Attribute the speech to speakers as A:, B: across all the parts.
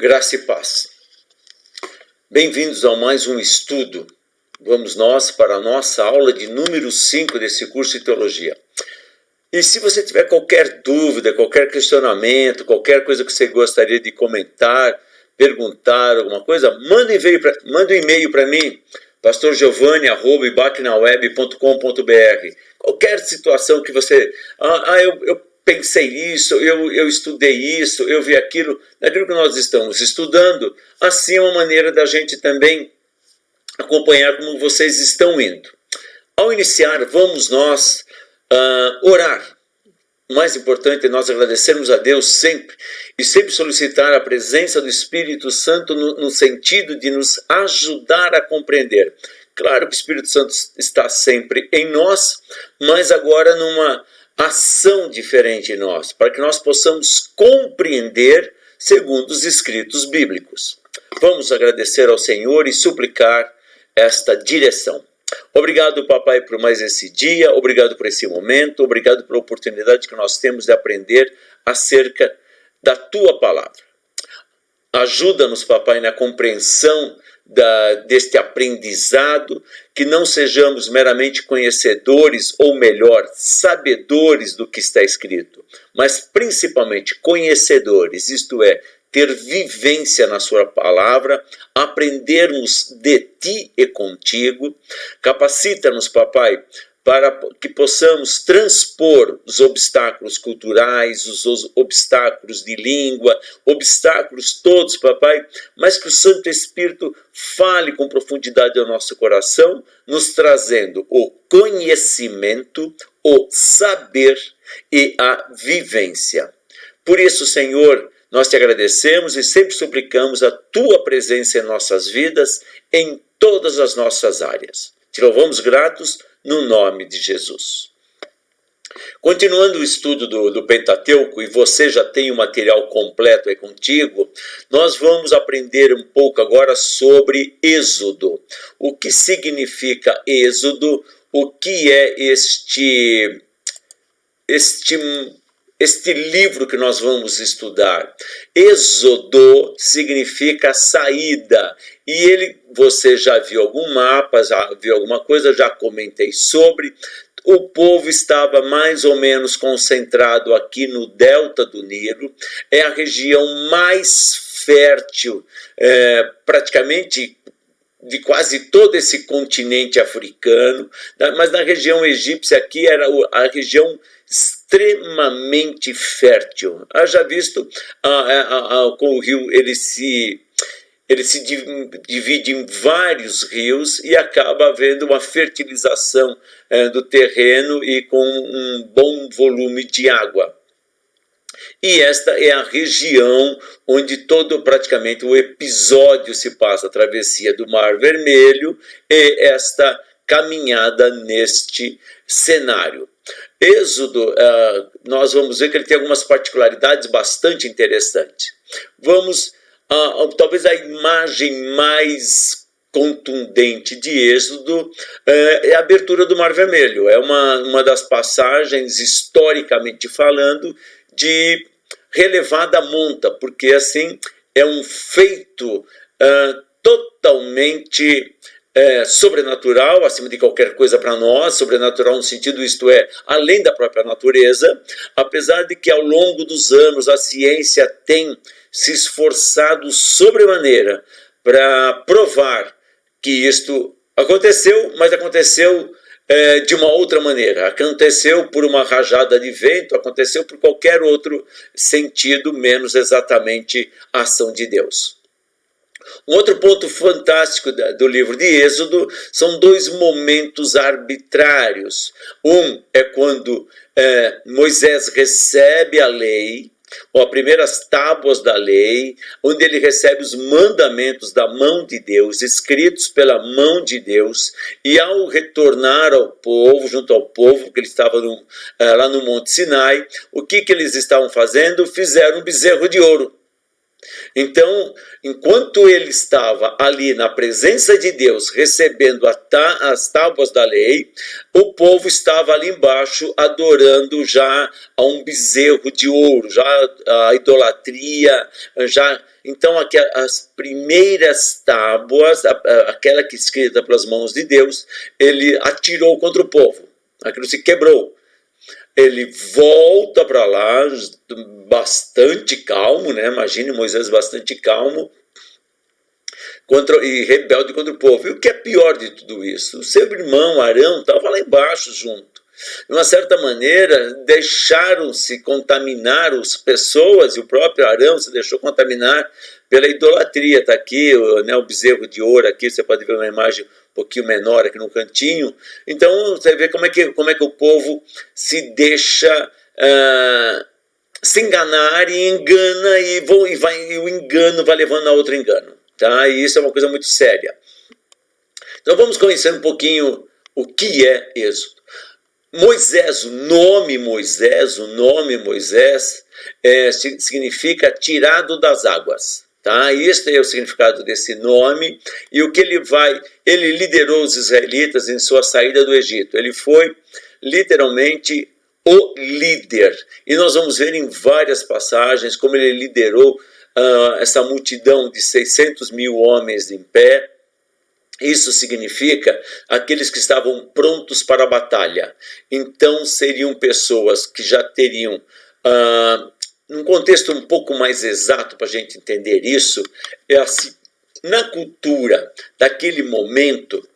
A: Graça e paz. Bem-vindos a mais um estudo. Vamos nós para a nossa aula de número 5 desse curso de Teologia. E se você tiver qualquer dúvida, qualquer questionamento, qualquer coisa que você gostaria de comentar, perguntar, alguma coisa, manda um e-mail para mim, pastorgiovanni@ibacnaweb.com.br. Qualquer situação que você... eu pensei isso, eu estudei isso, eu vi aquilo, naquilo que nós estamos estudando, assim é uma maneira da gente também acompanhar como vocês estão indo. Ao iniciar, vamos nós orar. O mais importante é nós agradecermos a Deus sempre e sempre solicitar a presença do Espírito Santo no sentido de nos ajudar a compreender. Claro que o Espírito Santo está sempre em nós, mas agora numa ação diferente em nós, para que nós possamos compreender segundo os escritos bíblicos. Vamos agradecer ao Senhor e suplicar esta direção. Obrigado, papai, por mais esse dia, obrigado por esse momento, obrigado pela oportunidade que nós temos de aprender acerca da tua palavra. Ajuda-nos, papai, na compreensão deste aprendizado, que não sejamos meramente conhecedores, ou melhor, sabedores do que está escrito, mas principalmente conhecedores, isto é, ter vivência na sua palavra, aprendermos de ti e contigo. Capacita-nos, papai, para que possamos transpor os obstáculos culturais, os obstáculos de língua, obstáculos todos, papai, mas que o Santo Espírito fale com profundidade ao nosso coração, nos trazendo o conhecimento, o saber e a vivência. Por isso, Senhor, nós te agradecemos e sempre suplicamos a tua presença em nossas vidas, em todas as nossas áreas. Te louvamos gratos no nome de Jesus. Continuando o estudo do Pentateuco, e você já tem o material completo aí contigo, nós vamos aprender um pouco agora sobre Êxodo. O que significa Êxodo? O que é este livro que nós vamos estudar? Êxodo significa saída. E você já viu algum mapa, já viu alguma coisa, já comentei sobre. O povo estava mais ou menos concentrado aqui no delta do Nilo. É a região mais fértil, praticamente de quase todo esse continente africano, mas na região egípcia aqui era a região extremamente fértil. Haja visto com o rio, ele se divide em vários rios e acaba havendo uma fertilização do terreno e com um bom volume de água. E esta é a região onde praticamente o episódio se passa, a travessia do Mar Vermelho e esta caminhada neste cenário. Êxodo, nós vamos ver que ele tem algumas particularidades bastante interessantes. Talvez a imagem mais contundente de Êxodo é a abertura do Mar Vermelho. É uma das passagens, historicamente falando, de relevada monta, porque assim é um feito totalmente sobrenatural, acima de qualquer coisa para nós, sobrenatural no sentido, isto é, além da própria natureza, apesar de que ao longo dos anos a ciência tem se esforçado sobremaneira para provar que isto aconteceu, mas aconteceu de uma outra maneira. Aconteceu por uma rajada de vento, aconteceu por qualquer outro sentido, menos exatamente a ação de Deus. Um outro ponto fantástico do livro de Êxodo são dois momentos arbitrários. Um é quando Moisés recebe a lei, ou as primeiras tábuas da lei, onde ele recebe os mandamentos da mão de Deus, escritos pela mão de Deus, e ao retornar ao povo, junto ao povo, porque ele estava lá no Monte Sinai, o que eles estavam fazendo? Fizeram um bezerro de ouro. Então, enquanto ele estava ali na presença de Deus, recebendo as tábuas da lei, o povo estava ali embaixo adorando já a um bezerro de ouro, já a idolatria, já... Então, aqui, as primeiras tábuas, aquela que escrita pelas mãos de Deus, ele atirou contra o povo, aquilo se quebrou. Ele volta para lá, bastante calmo, né? Imagine Moisés bastante calmo e rebelde contra o povo. E o que é pior de tudo isso? O seu irmão Arão estava lá embaixo junto. De uma certa maneira, deixaram-se contaminar as pessoas, e o próprio Arão se deixou contaminar pela idolatria. Está aqui, né, o bezerro de ouro, aqui você pode ver uma imagem um pouquinho menor aqui no cantinho. Então, você vê como é que o povo se deixa se enganar e engana, e o engano vai levando a outro engano. Tá? E isso é uma coisa muito séria. Então, vamos conhecer um pouquinho o que é Êxodo. Moisés, o nome Moisés significa tirado das águas. Tá? Este é o significado desse nome, e o que ele liderou os israelitas em sua saída do Egito. Ele foi literalmente o líder, e nós vamos ver em várias passagens como ele liderou essa multidão de 600 mil homens em pé. Isso significa aqueles que estavam prontos para a batalha. Então seriam pessoas que já teriam, num contexto um pouco mais exato para a gente entender isso, é assim, na cultura daquele momento,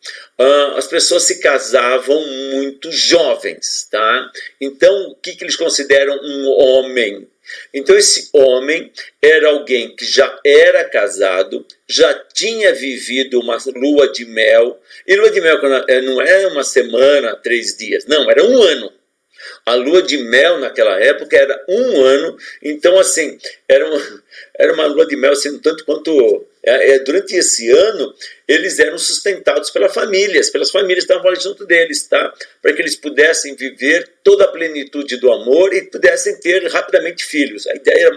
A: as pessoas se casavam muito jovens, tá? Então, o que eles consideram um homem? Então, esse homem era alguém que já era casado, já tinha vivido uma lua de mel, e lua de mel não é uma semana, 3 dias, não, era um ano. A lua de mel naquela época era um ano, então assim, era uma lua de mel assim, tanto quanto... durante esse ano, eles eram sustentados pelas famílias estavam ali junto deles, tá? Para que eles pudessem viver toda a plenitude do amor e pudessem ter rapidamente filhos. A ideia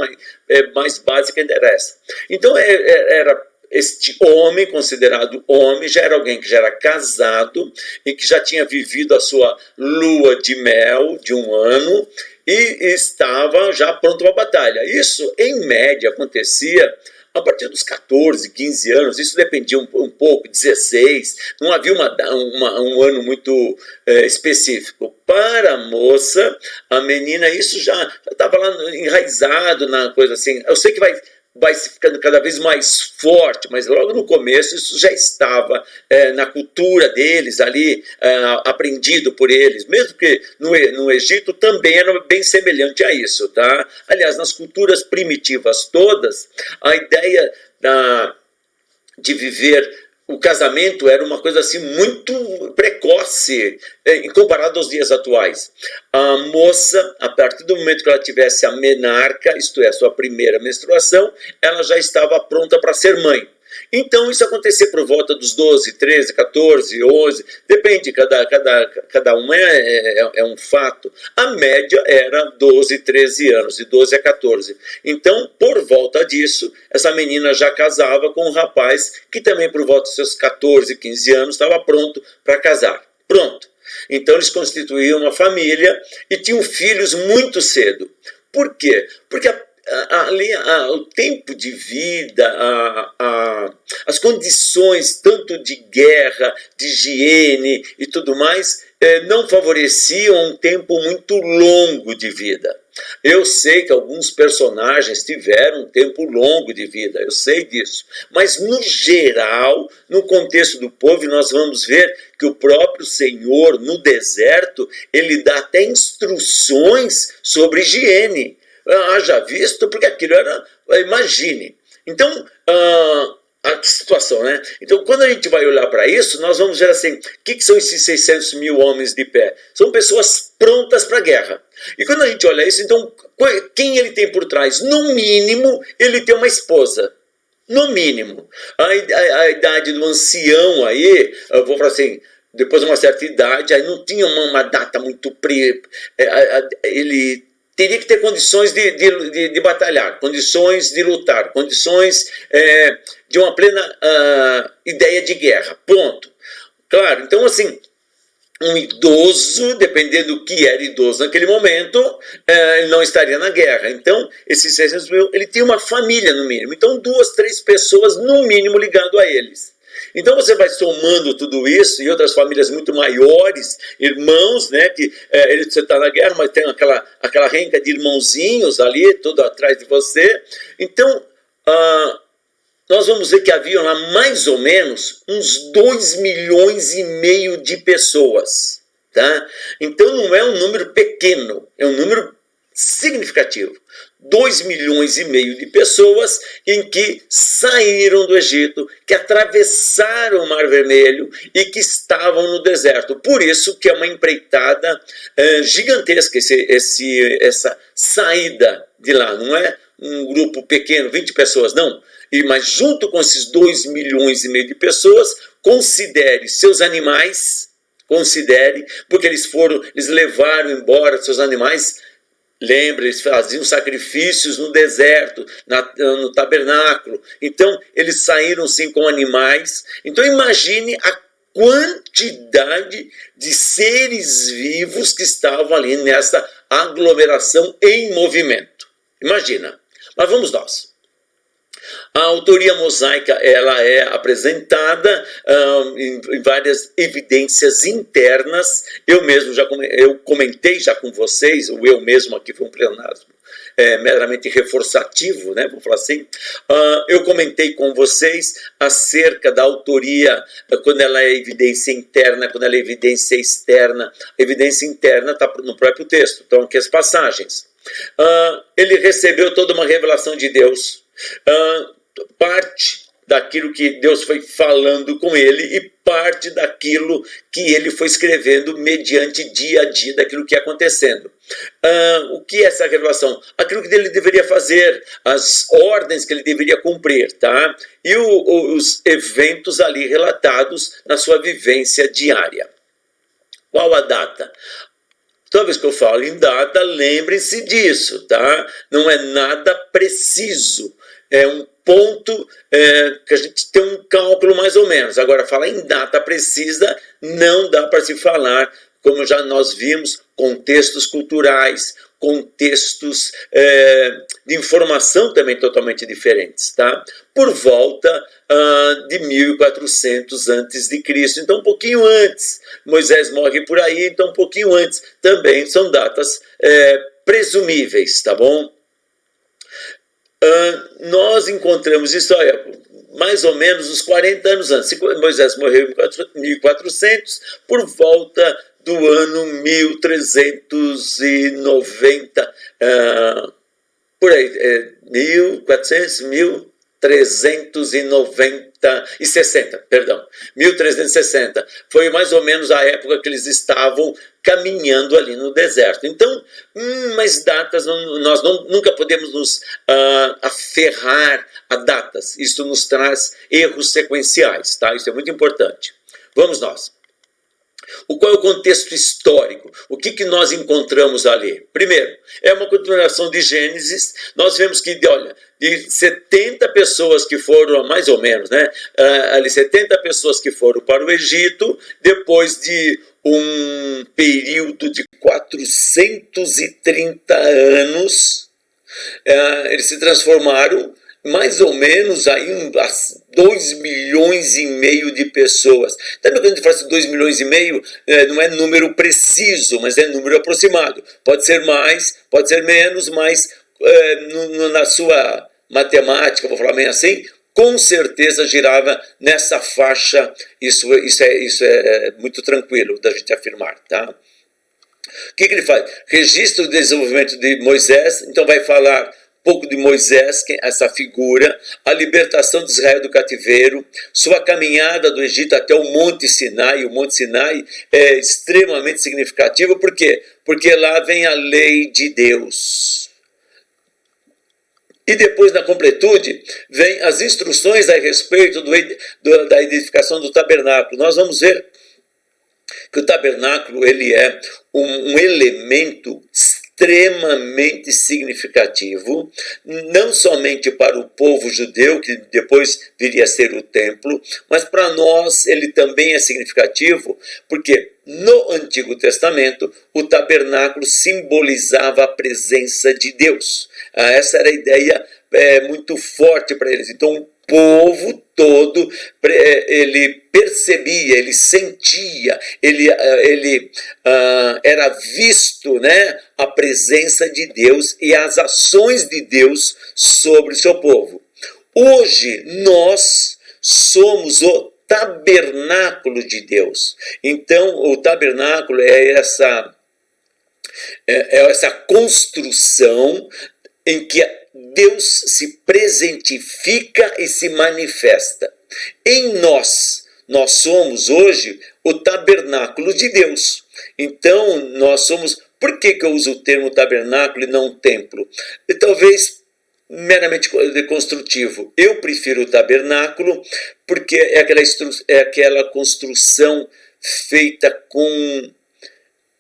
A: mais básica era essa. Então, era este homem, considerado homem, já era alguém que já era casado e que já tinha vivido a sua lua de mel de um ano e estava já pronto para a batalha. Isso, em média, acontecia a partir dos 14, 15 anos, isso dependia um pouco, 16, não havia um ano muito específico. Para a moça, a menina, isso já estava lá enraizado na coisa assim. Eu sei que vai ficando cada vez mais forte, mas logo no começo isso já estava na cultura deles ali, aprendido por eles, mesmo que no Egito também era bem semelhante a isso, tá? Aliás, nas culturas primitivas todas, a ideia de viver o casamento era uma coisa assim muito precoce, comparado aos dias atuais. A moça, a partir do momento que ela tivesse a menarca, isto é, a sua primeira menstruação, ela já estava pronta para ser mãe. Então isso acontecia por volta dos 12, 13, 14, 11, depende, cada um é um fato. A média era 12, 13 anos, de 12 a 14. Então, por volta disso, essa menina já casava com um rapaz que também por volta dos seus 14, 15 anos estava pronto para casar. Pronto. Então eles constituíam uma família e tinham filhos muito cedo. Por quê? Porque ali o tempo de vida, as condições tanto de guerra, de higiene e tudo mais, não favoreciam um tempo muito longo de vida. Eu sei que alguns personagens tiveram um tempo longo de vida, eu sei disso. Mas, no geral, no contexto do povo, nós vamos ver que o próprio Senhor, no deserto, ele dá até instruções sobre higiene. Haja visto, porque aquilo era... Imagine. Então, a situação, né? Então, quando a gente vai olhar para isso, nós vamos ver assim, o que são esses 600 mil homens de pé? São pessoas prontas para a guerra. E quando a gente olha isso, então, quem ele tem por trás? No mínimo, ele tem uma esposa. No mínimo. A idade do ancião aí, eu vou falar assim, depois de uma certa idade, aí não tinha uma data muito... Ele teria que ter condições de batalhar, condições de lutar, condições de uma plena ideia de guerra. Ponto. Claro, então assim, um idoso, dependendo do que era idoso naquele momento, ele não estaria na guerra. Então, esses 600 mil, ele tinha uma família no mínimo. Então, 2, 3 pessoas no mínimo ligado a eles. Então você vai somando tudo isso e outras famílias muito maiores, irmãos, né, que você está na guerra, mas tem aquela renca de irmãozinhos ali, tudo atrás de você. Então, nós vamos ver que haviam lá mais ou menos uns 2,5 milhões de pessoas. Tá? Então não é um número pequeno, é um número significativo. 2,5 milhões de pessoas em que saíram do Egito, que atravessaram o Mar Vermelho e que estavam no deserto. Por isso que é uma empreitada gigantesca essa saída de lá. Não é um grupo pequeno, 20 pessoas, não. Mas junto com esses 2,5 milhões de pessoas, considere seus animais, porque eles levaram embora seus animais. Lembra, eles faziam sacrifícios no deserto, no tabernáculo. Então, eles saíram sim com animais. Então, imagine a quantidade de seres vivos que estavam ali nessa aglomeração em movimento. Imagina. Mas vamos nós. A autoria mosaica ela é apresentada em várias evidências internas. Eu mesmo comentei já com vocês, o eu mesmo aqui foi um pleonasmo meramente reforçativo, né? Vou falar assim. Eu comentei com vocês acerca da autoria quando ela é evidência interna, quando ela é evidência externa. A evidência interna está no próprio texto. Então aqui as passagens. Ele recebeu toda uma revelação de Deus. Parte daquilo que Deus foi falando com ele e parte daquilo que ele foi escrevendo mediante dia a dia daquilo que ia acontecendo. O que é essa revelação? Aquilo que ele deveria fazer, as ordens que ele deveria cumprir, tá? E os eventos ali relatados na sua vivência diária. Qual a data? Toda vez que eu falo em data, lembrem-se disso, tá? Não é nada preciso. É um ponto que a gente tem um cálculo mais ou menos. Agora, falar em data precisa não dá para se falar, como já nós vimos, contextos culturais, contextos de informação também totalmente diferentes, tá? Por volta de 1400 a.C., então um pouquinho antes. Moisés morre por aí, então um pouquinho antes. Também são datas presumíveis, tá bom? Nós encontramos isso mais ou menos uns 40 anos antes. Moisés morreu em 1400, por volta do ano 1390, por aí, 1360. Foi mais ou menos a época que eles estavam caminhando ali no deserto. Então, mas datas, nós nunca podemos nos aferrar a datas. Isso nos traz erros sequenciais, tá? Isso é muito importante. Vamos nós. Qual é o contexto histórico? O que nós encontramos ali? Primeiro, é uma continuação de Gênesis. Nós vemos que, de 70 pessoas que foram, mais ou menos, né? 70 pessoas que foram para o Egito, depois de um período de 430 anos, eles se transformaram mais ou menos aí 2,5 milhões de pessoas. Também quando a gente fala assim 2,5 milhões, não é número preciso, mas é número aproximado. Pode ser mais, pode ser menos, mas na sua matemática, vou falar bem assim, com certeza girava nessa faixa. Isso é muito tranquilo da gente afirmar, tá? O que ele faz? Registra o desenvolvimento de Moisés, então vai falar pouco de Moisés, essa figura, a libertação de Israel do cativeiro, sua caminhada do Egito até o Monte Sinai. O Monte Sinai é extremamente significativo, por quê? Porque lá vem a lei de Deus. E depois, na completude, vem as instruções a respeito da edificação do tabernáculo. Nós vamos ver que o tabernáculo ele é um elemento extremamente significativo, não somente para o povo judeu, que depois viria a ser o templo, mas para nós ele também é significativo, porque no Antigo Testamento o tabernáculo simbolizava a presença de Deus. Essa era a ideia muito forte para eles. Então o povo todo, ele percebia, ele sentia, ele era visto, né, a presença de Deus e as ações de Deus sobre o seu povo. Hoje nós somos o tabernáculo de Deus. Então o tabernáculo é essa construção em que Deus se presentifica e se manifesta. Em nós somos hoje o tabernáculo de Deus. Então, nós somos... Por que eu uso o termo tabernáculo e não templo? E talvez meramente construtivo. Eu prefiro o tabernáculo porque é aquela construção feita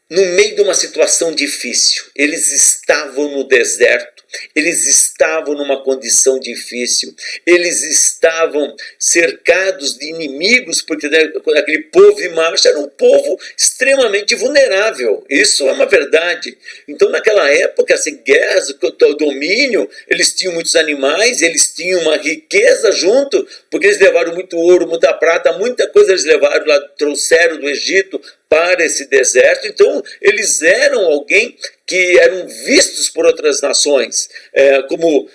A: no meio de uma situação difícil. Eles estavam no deserto, eles estavam numa condição difícil, eles estavam cercados de inimigos, porque aquele povo em marcha era um povo extremamente vulnerável. Isso é uma verdade. Então, naquela época, assim, guerras, domínio, eles tinham muitos animais, eles tinham uma riqueza junto, porque eles levaram muito ouro, muita prata, muita coisa eles levaram lá, trouxeram do Egito para esse deserto. Então eles eram alguém que eram vistos por outras nações como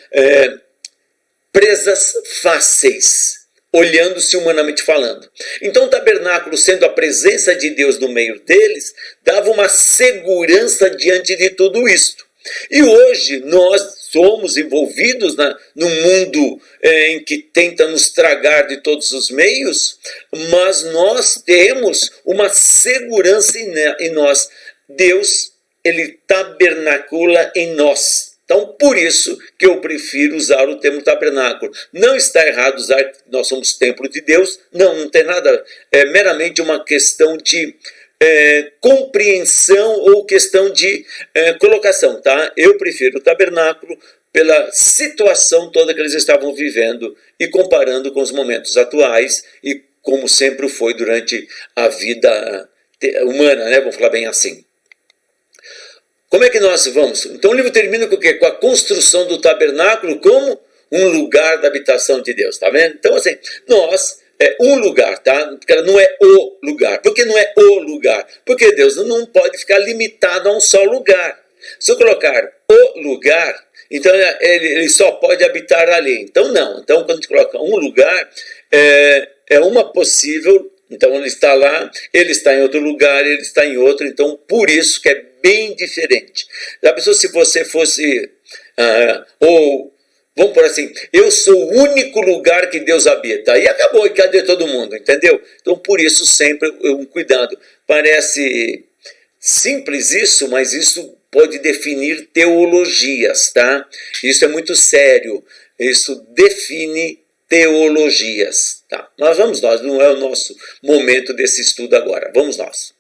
A: presas fáceis, olhando-se humanamente falando. Então o tabernáculo, sendo a presença de Deus no meio deles, dava uma segurança diante de tudo isto. E hoje nós somos envolvidos num mundo em que tenta nos tragar de todos os meios, mas nós temos uma segurança em nós. Deus, ele tabernacula em nós. Então, por isso que eu prefiro usar o termo tabernáculo. Não está errado usar que nós somos templo de Deus. Não tem nada. É meramente uma questão de compreensão ou questão de colocação, tá? Eu prefiro o tabernáculo pela situação toda que eles estavam vivendo e comparando com os momentos atuais e como sempre foi durante a vida humana, né? Vamos falar bem assim. Como é que nós vamos? Então o livro termina com o quê? Com a construção do tabernáculo como um lugar da habitação de Deus, tá vendo? Então assim, nós... um lugar, tá? Porque não é o lugar. Por que não é o lugar? Porque Deus não pode ficar limitado a um só lugar. Se eu colocar o lugar, então ele só pode habitar ali. Então não. Então quando a gente coloca um lugar, é uma possível. Então ele está lá, ele está em outro lugar, ele está em outro. Então por isso que é bem diferente. Já pensou se você fosse vamos por assim, eu sou o único lugar que Deus habita. Aí acabou, e cadê todo mundo, entendeu? Então, por isso, sempre um cuidado. Parece simples isso, mas isso pode definir teologias, tá? Isso é muito sério. Isso define teologias, tá? Mas vamos nós, não é o nosso momento desse estudo agora. Vamos nós.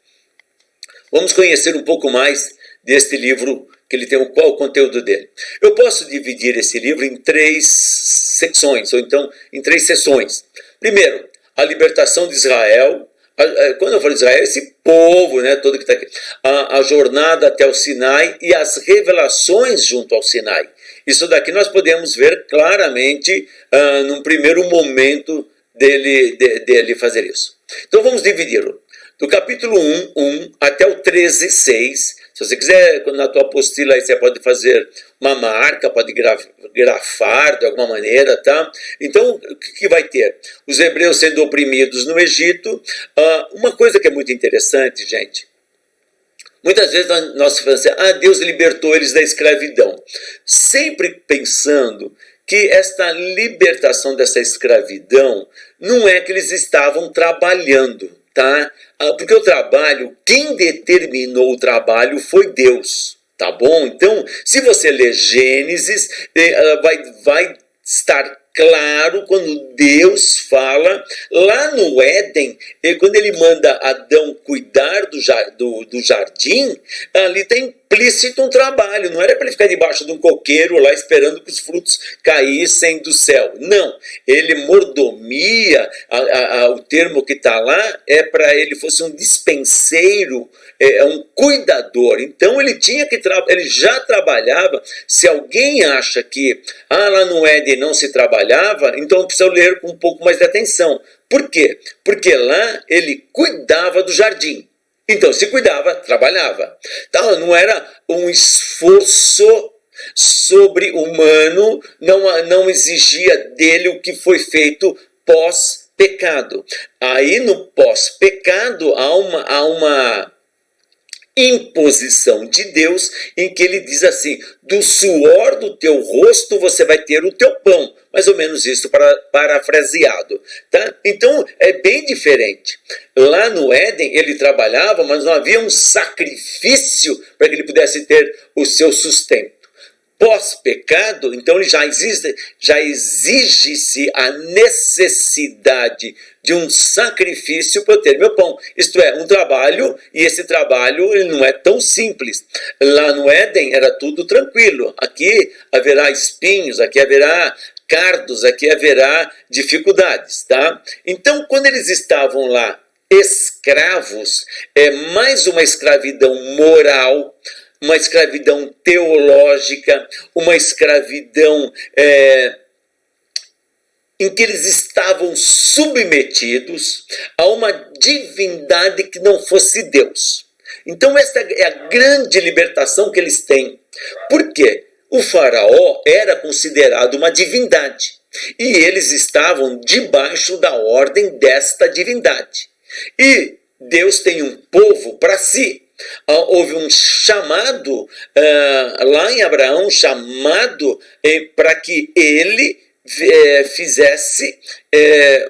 A: Vamos conhecer um pouco mais deste livro que ele tem, qual o conteúdo dele. Eu posso dividir esse livro em 3 secções, ou então em 3 sessões. Primeiro, a libertação de Israel. Quando eu falo Israel, esse povo, né, todo que está aqui. A jornada até o Sinai e as revelações junto ao Sinai. Isso daqui nós podemos ver claramente num primeiro momento dele fazer isso. Então vamos dividi-lo. Do capítulo 1 até o 13:6. Se você quiser, na tua apostila, aí você pode fazer uma marca, pode grafar de alguma maneira, tá? Então, o que vai ter? Os hebreus sendo oprimidos no Egito. Uma coisa que é muito interessante, gente. Muitas vezes nós falamos assim, Deus libertou eles da escravidão. Sempre pensando que esta libertação dessa escravidão não é que eles estavam trabalhando, tá? Porque o trabalho, quem determinou o trabalho foi Deus, tá bom? Então, se você ler Gênesis, vai estar claro quando Deus fala lá no Éden, quando ele manda Adão cuidar do jardim, ali está implícito um trabalho, não era para ele ficar debaixo de um coqueiro lá esperando que os frutos caíssem do céu. Não, ele mordomia, o termo que está lá é para ele fosse um dispenseiro, um cuidador. Então ele tinha que ele já trabalhava. Se alguém acha que lá no Éden não se trabalhava, então precisa ler com um pouco mais de atenção. Por quê? Porque lá ele cuidava do jardim. Então, se cuidava, trabalhava. Então, não era um esforço sobre-humano, não exigia dele o que foi feito pós-pecado. Aí, no pós-pecado, há uma imposição de Deus em que ele diz assim: do suor do teu rosto você vai ter o teu pão. Mais ou menos isso parafraseado. Tá? Então é bem diferente. Lá no Éden ele trabalhava, mas não havia um sacrifício para que ele pudesse ter o seu sustento. Pós-pecado, então ele já exige-se a necessidade de um sacrifício para eu ter meu pão. Isto é, um trabalho, e esse trabalho ele não é tão simples. Lá no Éden era tudo tranquilo. Aqui haverá espinhos, aqui haverá cardos, aqui haverá dificuldades. Tá? Então, quando eles estavam lá escravos, é mais uma escravidão moral, uma escravidão teológica, uma escravidão em que eles estavam submetidos a uma divindade que não fosse Deus. Então essa é a grande libertação que eles têm. Por quê? O faraó era considerado uma divindade e eles estavam debaixo da ordem desta divindade. E Deus tem um povo para si. Houve um chamado lá em Abraão, chamado para que ele fizesse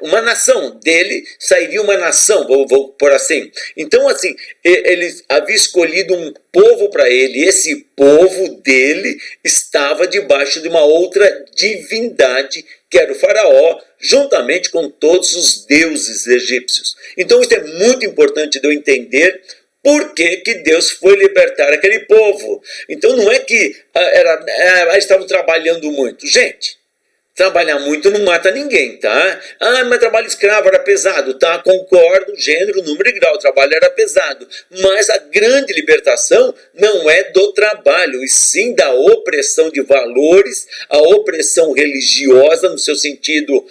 A: uma nação, dele sairia uma nação, vou por assim. Então, assim, ele havia escolhido um povo para ele, e esse povo dele estava debaixo de uma outra divindade, que era o faraó, juntamente com todos os deuses egípcios. Então, isso é muito importante de eu entender. Por que Deus foi libertar aquele povo? Então não é que eles estavam trabalhando muito. Gente, trabalhar muito não mata ninguém, tá? Mas trabalho escravo era pesado, tá? Concordo, gênero, número e grau, o trabalho era pesado. Mas a grande libertação não é do trabalho, e sim da opressão de valores, a opressão religiosa, no seu sentido,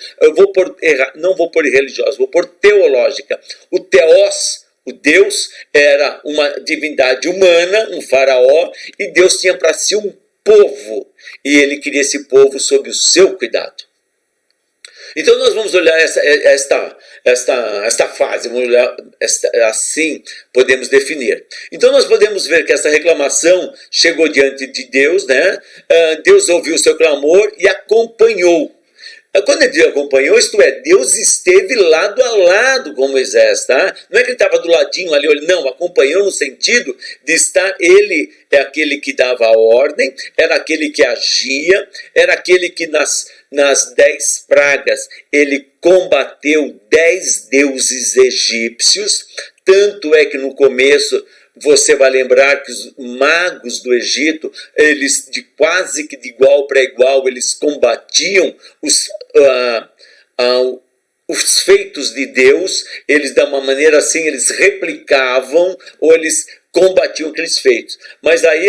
A: não vou pôr religiosa, vou pôr teológica. O teós, o Deus, era uma divindade humana, um faraó, e Deus tinha para si um povo, e ele queria esse povo sob o seu cuidado. Então nós vamos olhar esta fase, vamos olhar assim podemos definir. Então nós podemos ver que essa reclamação chegou diante de Deus, né? Deus ouviu o seu clamor e acompanhou. Quando ele acompanhou, isto é, Deus esteve lado a lado com Moisés, tá? Não é que ele estava do ladinho ali, não, acompanhou no sentido de estar, ele é aquele que dava a ordem, era aquele que agia, era aquele que nas 10 pragas, ele combateu 10 deuses egípcios, tanto é que no começo você vai lembrar que os magos do Egito, eles quase que de igual para igual, eles combatiam os feitos de Deus, eles de uma maneira assim, eles replicavam ou eles combatiam aqueles feitos. Mas aí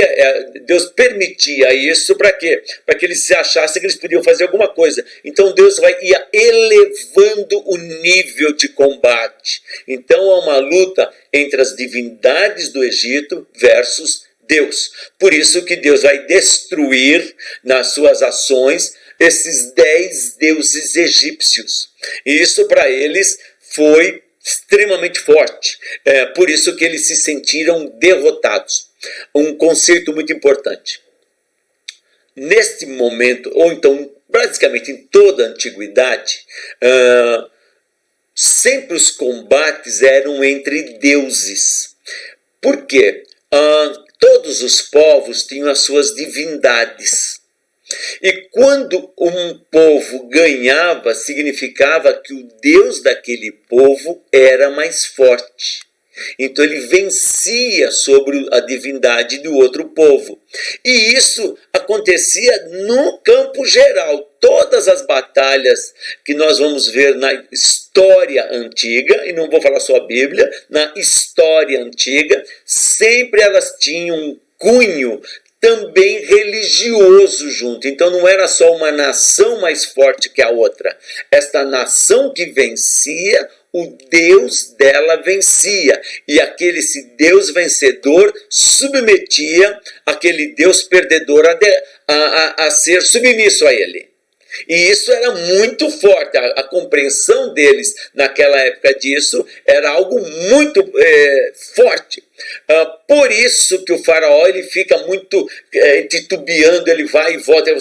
A: Deus permitia isso para quê? Para que eles se achassem que eles podiam fazer alguma coisa. Então Deus ia elevando o nível de combate. Então há uma luta entre as divindades do Egito versus Deus. Por isso que Deus vai destruir nas suas ações esses 10 deuses egípcios. E isso para eles foi extremamente forte. Por isso que eles se sentiram derrotados. Um conceito muito importante. Neste momento, ou então basicamente em toda a antiguidade, sempre os combates eram entre deuses. Por quê? Todos os povos tinham as suas divindades. E quando um povo ganhava, significava que o Deus daquele povo era mais forte. Então ele vencia sobre a divindade do outro povo. E isso acontecia no campo geral. Todas as batalhas que nós vamos ver na história antiga, e não vou falar só a Bíblia, na história antiga, sempre elas tinham um cunho também religioso junto. Então não era só uma nação mais forte que a outra. Esta nação que vencia, o Deus dela vencia. E esse Deus vencedor submetia aquele Deus perdedor a ser submisso a ele. E isso era muito forte, a compreensão deles naquela época disso era algo muito forte. Por isso que o faraó ele fica muito titubeando, ele vai e volta,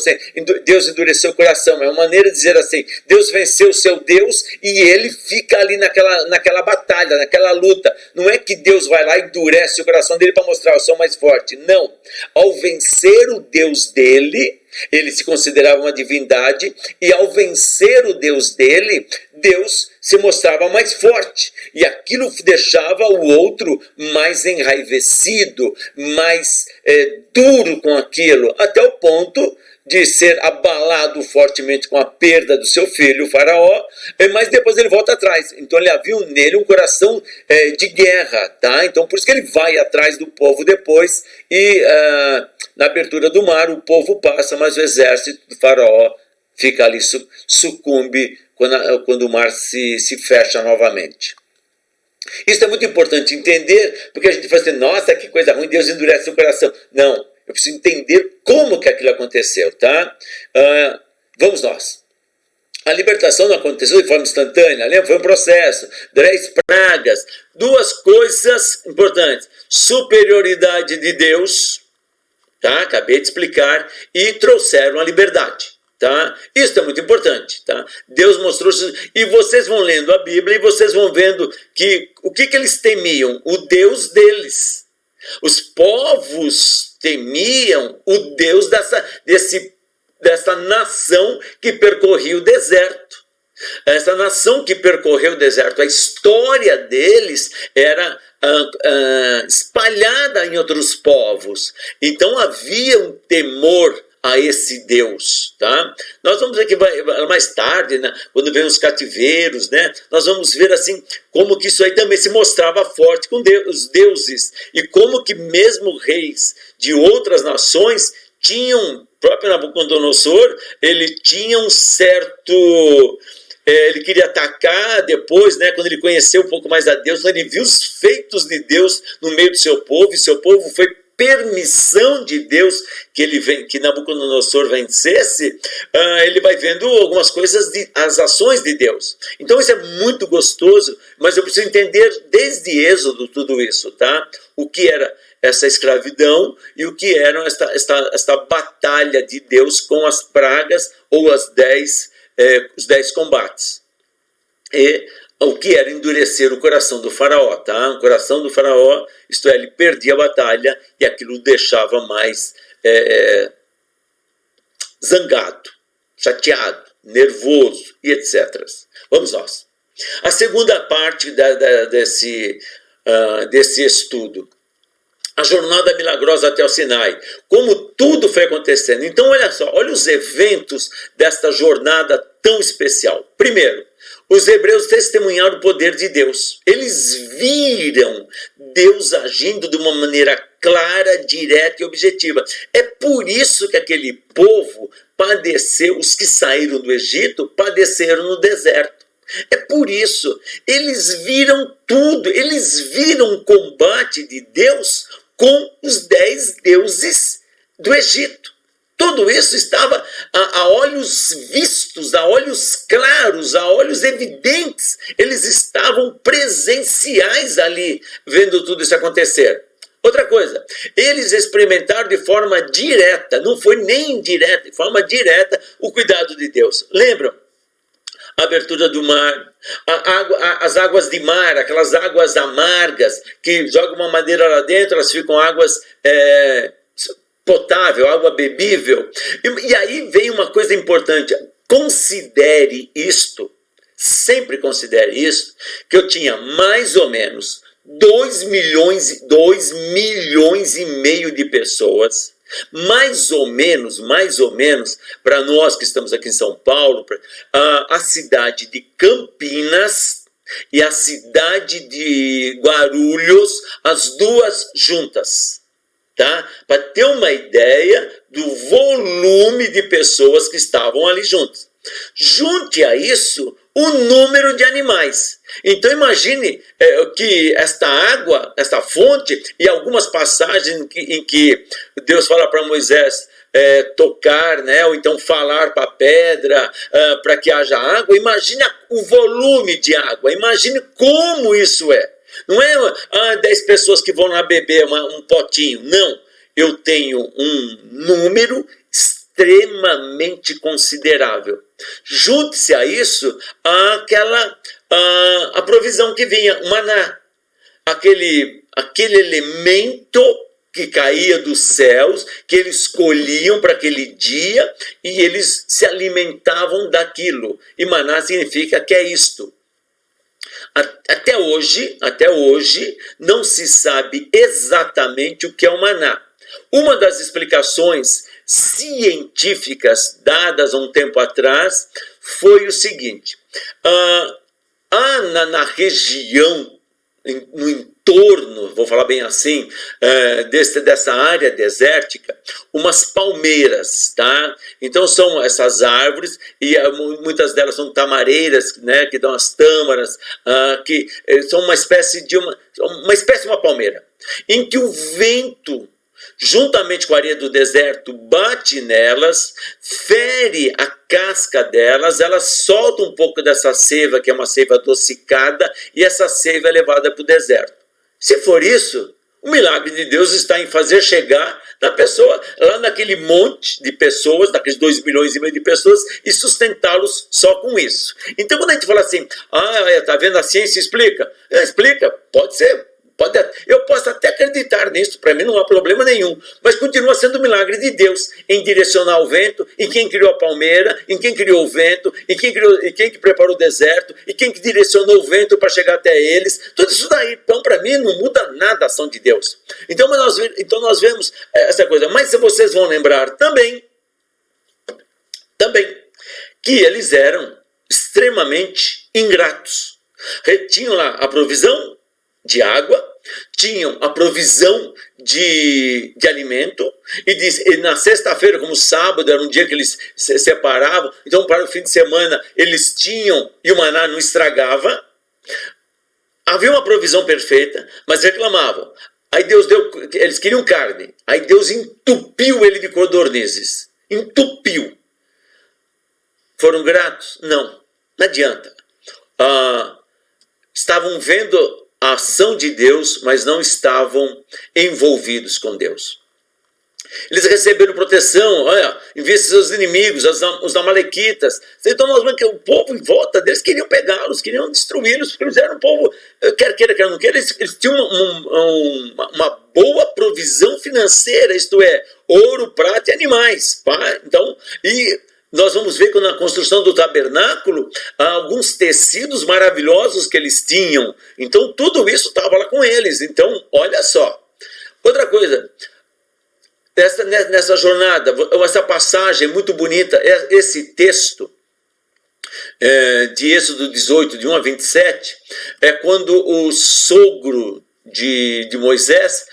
A: Deus endureceu o coração, é uma maneira de dizer assim, Deus venceu o seu Deus e ele fica ali naquela batalha, naquela luta. Não é que Deus vai lá e endurece o coração dele para mostrar, eu sou mais forte, não. Ao vencer o Deus dele, ele se considerava uma divindade, e ao vencer o Deus dele, Deus se mostrava mais forte, e aquilo deixava o outro mais enraivecido, mais duro com aquilo, até o ponto de ser abalado fortemente com a perda do seu filho, o faraó, mas depois ele volta atrás. Então ele havia nele um coração de guerra, tá? Então por isso que ele vai atrás do povo depois, e na abertura do mar o povo passa, mas o exército do faraó fica ali, sucumbe quando o mar se fecha novamente. Isso é muito importante entender, porque a gente fala assim, nossa, que coisa ruim, Deus endurece o coração. Não, eu preciso entender como que aquilo aconteceu, tá? Vamos nós. A libertação não aconteceu de forma instantânea, lembra? Foi um processo, 10 pragas, duas coisas importantes, superioridade de Deus, tá? Acabei de explicar, e trouxeram a liberdade. Tá? Isso é muito importante. Tá? Deus mostrou, e vocês vão lendo a Bíblia e vocês vão vendo que o que eles temiam? O Deus deles. Os povos temiam o Deus dessa nação que percorria o deserto. Essa nação que percorreu o deserto, a história deles era espalhada em outros povos. Então havia um temor a esse Deus, tá? Nós vamos ver que mais tarde, né, quando vem os cativeiros, né, nós vamos ver assim como que isso aí também se mostrava forte com os deuses, e como que mesmo reis de outras nações tinham, o próprio Nabucodonosor, ele tinha um certo... ele queria atacar depois, né, quando ele conheceu um pouco mais a Deus, quando ele viu os feitos de Deus no meio do seu povo, e seu povo foi permissão de Deus que Nabucodonosor vencesse, ele vai vendo algumas coisas, as ações de Deus. Então isso é muito gostoso, mas eu preciso entender desde Êxodo tudo isso, tá? O que era essa escravidão e o que era esta batalha de Deus com as pragas ou os 10 combates. E o que era endurecer o coração do faraó, tá? O coração do faraó, isto é, ele perdia a batalha e aquilo o deixava mais zangado, chateado, nervoso e etc. Vamos nós. A segunda parte desse estudo. A jornada milagrosa até o Sinai, como tudo foi acontecendo. Então olha só, olha os eventos desta jornada tão especial. Primeiro, os hebreus testemunharam o poder de Deus. Eles viram Deus agindo de uma maneira clara, direta e objetiva. É por isso que aquele povo padeceu, os que saíram do Egito, padeceram no deserto. É por isso, eles viram tudo, eles viram o combate de Deus com os 10 deuses do Egito. Tudo isso estava a olhos vistos, a olhos claros, a olhos evidentes. Eles estavam presenciais ali, vendo tudo isso acontecer. Outra coisa, eles experimentaram de forma direta, não foi nem indireta, de forma direta, o cuidado de Deus. Lembram? A abertura do mar, as águas de mar, aquelas águas amargas, que jogam uma madeira lá dentro, elas ficam águas potável, água bebível. E aí vem uma coisa importante, considere isto, sempre considere isso, que eu tinha mais ou menos 2 milhões e meio de pessoas, mais ou menos, para nós que estamos aqui em São Paulo, a cidade de Campinas e a cidade de Guarulhos, as duas juntas, tá? Para ter uma ideia do volume de pessoas que estavam ali juntas. Junte a isso o número de animais. Então imagine que esta água, esta fonte, e algumas passagens em que Deus fala para Moisés tocar, né, ou então falar para a pedra para que haja água. Imagine o volume de água, imagine como isso é. Não é 10 pessoas que vão lá beber um potinho, não. Eu tenho um número extremamente considerável. Junte-se a isso a provisão que vinha, o maná, aquele elemento que caía dos céus, que eles colhiam para aquele dia e eles se alimentavam daquilo. E maná significa que é isto. Até hoje, não se sabe exatamente o que é o maná. Uma das explicações científicas dadas há um tempo atrás foi o seguinte: na região, no entorno, vou falar bem assim, dessa área desértica, umas palmeiras, tá? Então são essas árvores, e muitas delas são tamareiras, né, que dão as tâmaras, que são uma espécie de uma palmeira, em que o vento, juntamente com a areia do deserto, bate nelas, fere a casca delas, elas soltam um pouco dessa seiva, que é uma seiva adocicada, e essa seiva é levada para o deserto. Se for isso, o milagre de Deus está em fazer chegar na pessoa, lá naquele monte de pessoas, naqueles 2 milhões e meio de pessoas, e sustentá-los só com isso. Então, quando a gente fala assim, tá vendo, a ciência explica? Explica, pode ser. Eu posso até acreditar nisso, para mim não há problema nenhum, mas continua sendo o milagre de Deus em direcionar o vento, em quem criou a palmeira, em quem criou o vento, em quem que preparou o deserto, e quem que direcionou o vento para chegar até eles. Tudo isso daí, então, para mim não muda nada a ação de Deus. Então nós vemos essa coisa. Mas se vocês vão lembrar também que eles eram extremamente ingratos. Tinham lá a provisão de água, tinham a provisão de alimento, e na sexta-feira, como sábado era um dia que eles se separavam, então para o fim de semana eles tinham, e o maná não estragava. Havia uma provisão perfeita, mas reclamavam. Aí Deus eles queriam carne, aí Deus entupiu ele de codornizes, entupiu. Foram gratos? Não adianta. Estavam vendo a ação de Deus, mas não estavam envolvidos com Deus. Eles receberam proteção, envia seus inimigos, os amalequitas. Então nós vemos que o povo em volta deles queriam pegá-los, queriam destruí-los, porque eles eram um povo, quer queira, quer não queira, eles tinham uma boa provisão financeira, isto é, ouro, prata e animais. Então, nós vamos ver que na construção do tabernáculo, há alguns tecidos maravilhosos que eles tinham. Então, tudo isso estava lá com eles. Então, olha só. Outra coisa, nessa jornada, essa passagem muito bonita, esse texto de Êxodo 18, de 1 a 27, é quando o sogro de Moisés,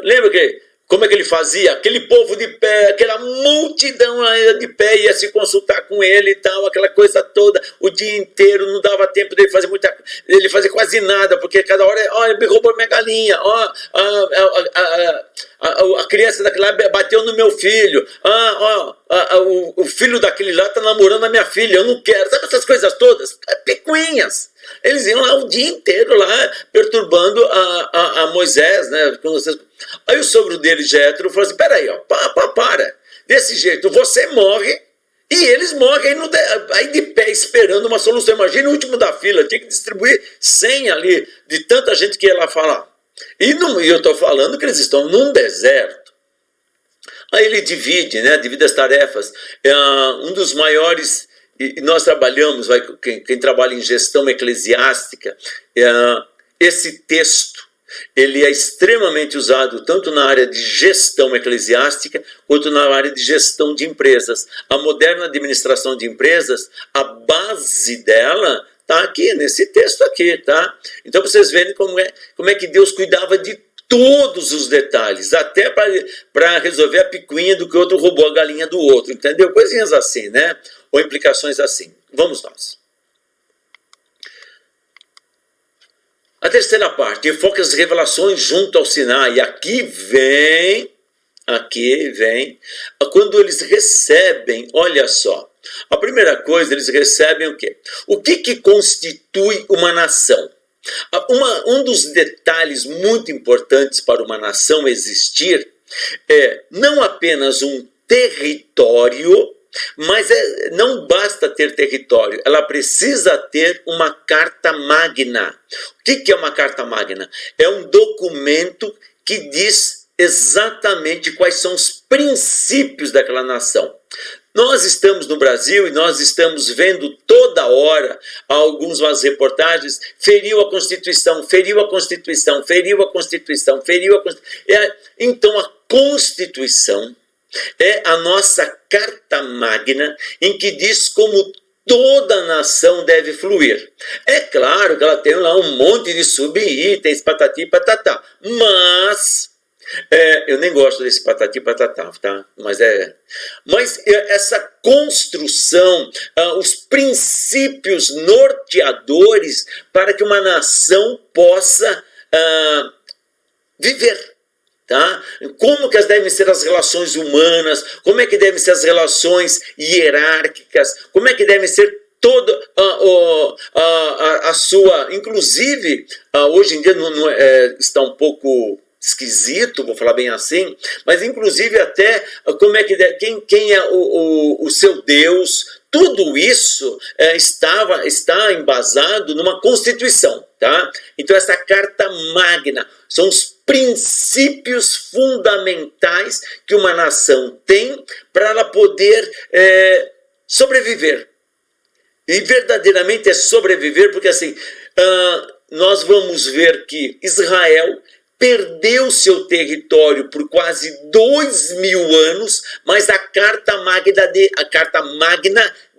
A: lembra que como é que ele fazia? Aquele povo de pé, aquela multidão de pé ia se consultar com ele e tal, aquela coisa toda, o dia inteiro, não dava tempo dele fazer ele fazer quase nada, porque cada hora, ele me roubou minha galinha, a criança daquele lá bateu no meu filho, o filho daquele lá está namorando a minha filha, eu não quero, sabe essas coisas todas? Picuinhas. Eles iam lá o dia inteiro lá, perturbando a Moisés, né? Aí o sogro dele, Jétro, falou assim, peraí, para, desse jeito você morre e eles morrem aí de pé esperando uma solução. Imagina o último da fila, tinha que distribuir 100 ali, de tanta gente que ia lá falar. E eu estou falando que eles estão num deserto. Aí ele divide as tarefas. Um dos maiores, e nós trabalhamos, quem trabalha em gestão eclesiástica, esse texto, ele é extremamente usado tanto na área de gestão eclesiástica quanto na área de gestão de empresas. A moderna administração de empresas, a base dela está aqui, nesse texto aqui, tá? Então vocês veem como é que Deus cuidava de todos os detalhes, até para resolver a picuinha do que o outro roubou a galinha do outro, entendeu? Coisinhas assim, né? Ou implicações assim. Vamos nós. A terceira parte, enfoca as revelações junto ao Sinai. Aqui vem, quando eles recebem, olha só. A primeira coisa, eles recebem o quê? O que constitui uma nação? Um dos detalhes muito importantes para uma nação existir é não apenas um território, mas não basta ter território, ela precisa ter uma carta magna. O que é uma carta magna? É um documento que diz exatamente quais são os princípios daquela nação. Nós estamos no Brasil e nós estamos vendo toda hora algumas reportagens, feriu a Constituição, feriu a Constituição, feriu a Constituição, feriu a Constituição. Então a Constituição é a nossa carta magna em que diz como toda nação deve fluir. É claro que ela tem lá um monte de sub-itens, patati patatá, mas... eu nem gosto desse patati patatá, tá? Mas essa construção, os princípios norteadores para que uma nação possa viver. Tá? Como que devem ser as relações humanas, como é que devem ser as relações hierárquicas, como é que devem ser toda a sua... Inclusive, hoje em dia está um pouco esquisito, vou falar bem assim, mas inclusive até como é que quem é o seu Deus, tudo isso está embasado numa Constituição, tá? Então essa carta magna são os princípios fundamentais que uma nação tem para ela poder sobreviver. E verdadeiramente é sobreviver, porque assim, nós vamos ver que Israel perdeu seu território por quase 2000 anos, mas a carta magna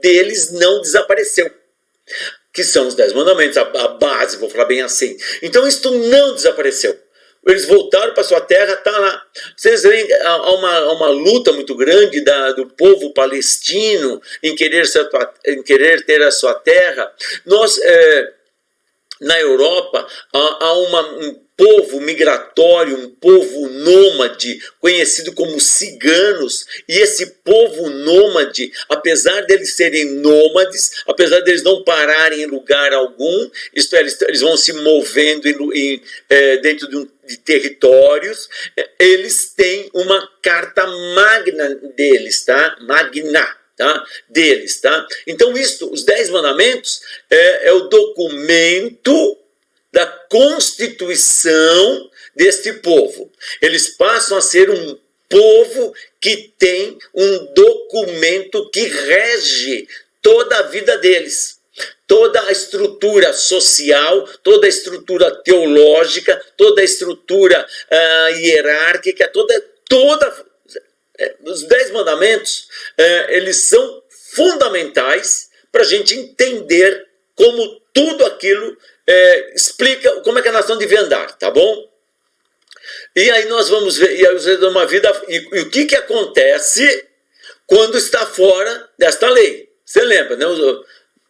A: deles não desapareceu. Que são os 10 mandamentos, a base, vou falar bem assim. Então isto não desapareceu. Eles voltaram para sua terra, está lá. Vocês veem, há uma luta muito grande do povo palestino em querer ter a sua terra. Nós, na Europa, há um povo migratório, um povo nômade, conhecido como ciganos, e esse povo nômade, apesar deles serem nômades, apesar deles não pararem em lugar algum, isto é, eles vão se movendo dentro de territórios, eles têm uma carta magna deles, tá? Magna. Tá? Deles, tá? Então os 10 mandamentos é o documento da constituição deste povo. Eles passam a ser um povo que tem um documento que rege toda a vida deles. Toda a estrutura social, toda a estrutura teológica, toda a estrutura hierárquica, os 10 mandamentos, eles são fundamentais para a gente entender como tudo aquilo explica como é que a nação devia andar, tá bom? E aí nós vamos ver, e o que acontece quando está fora desta lei. Você lembra, né?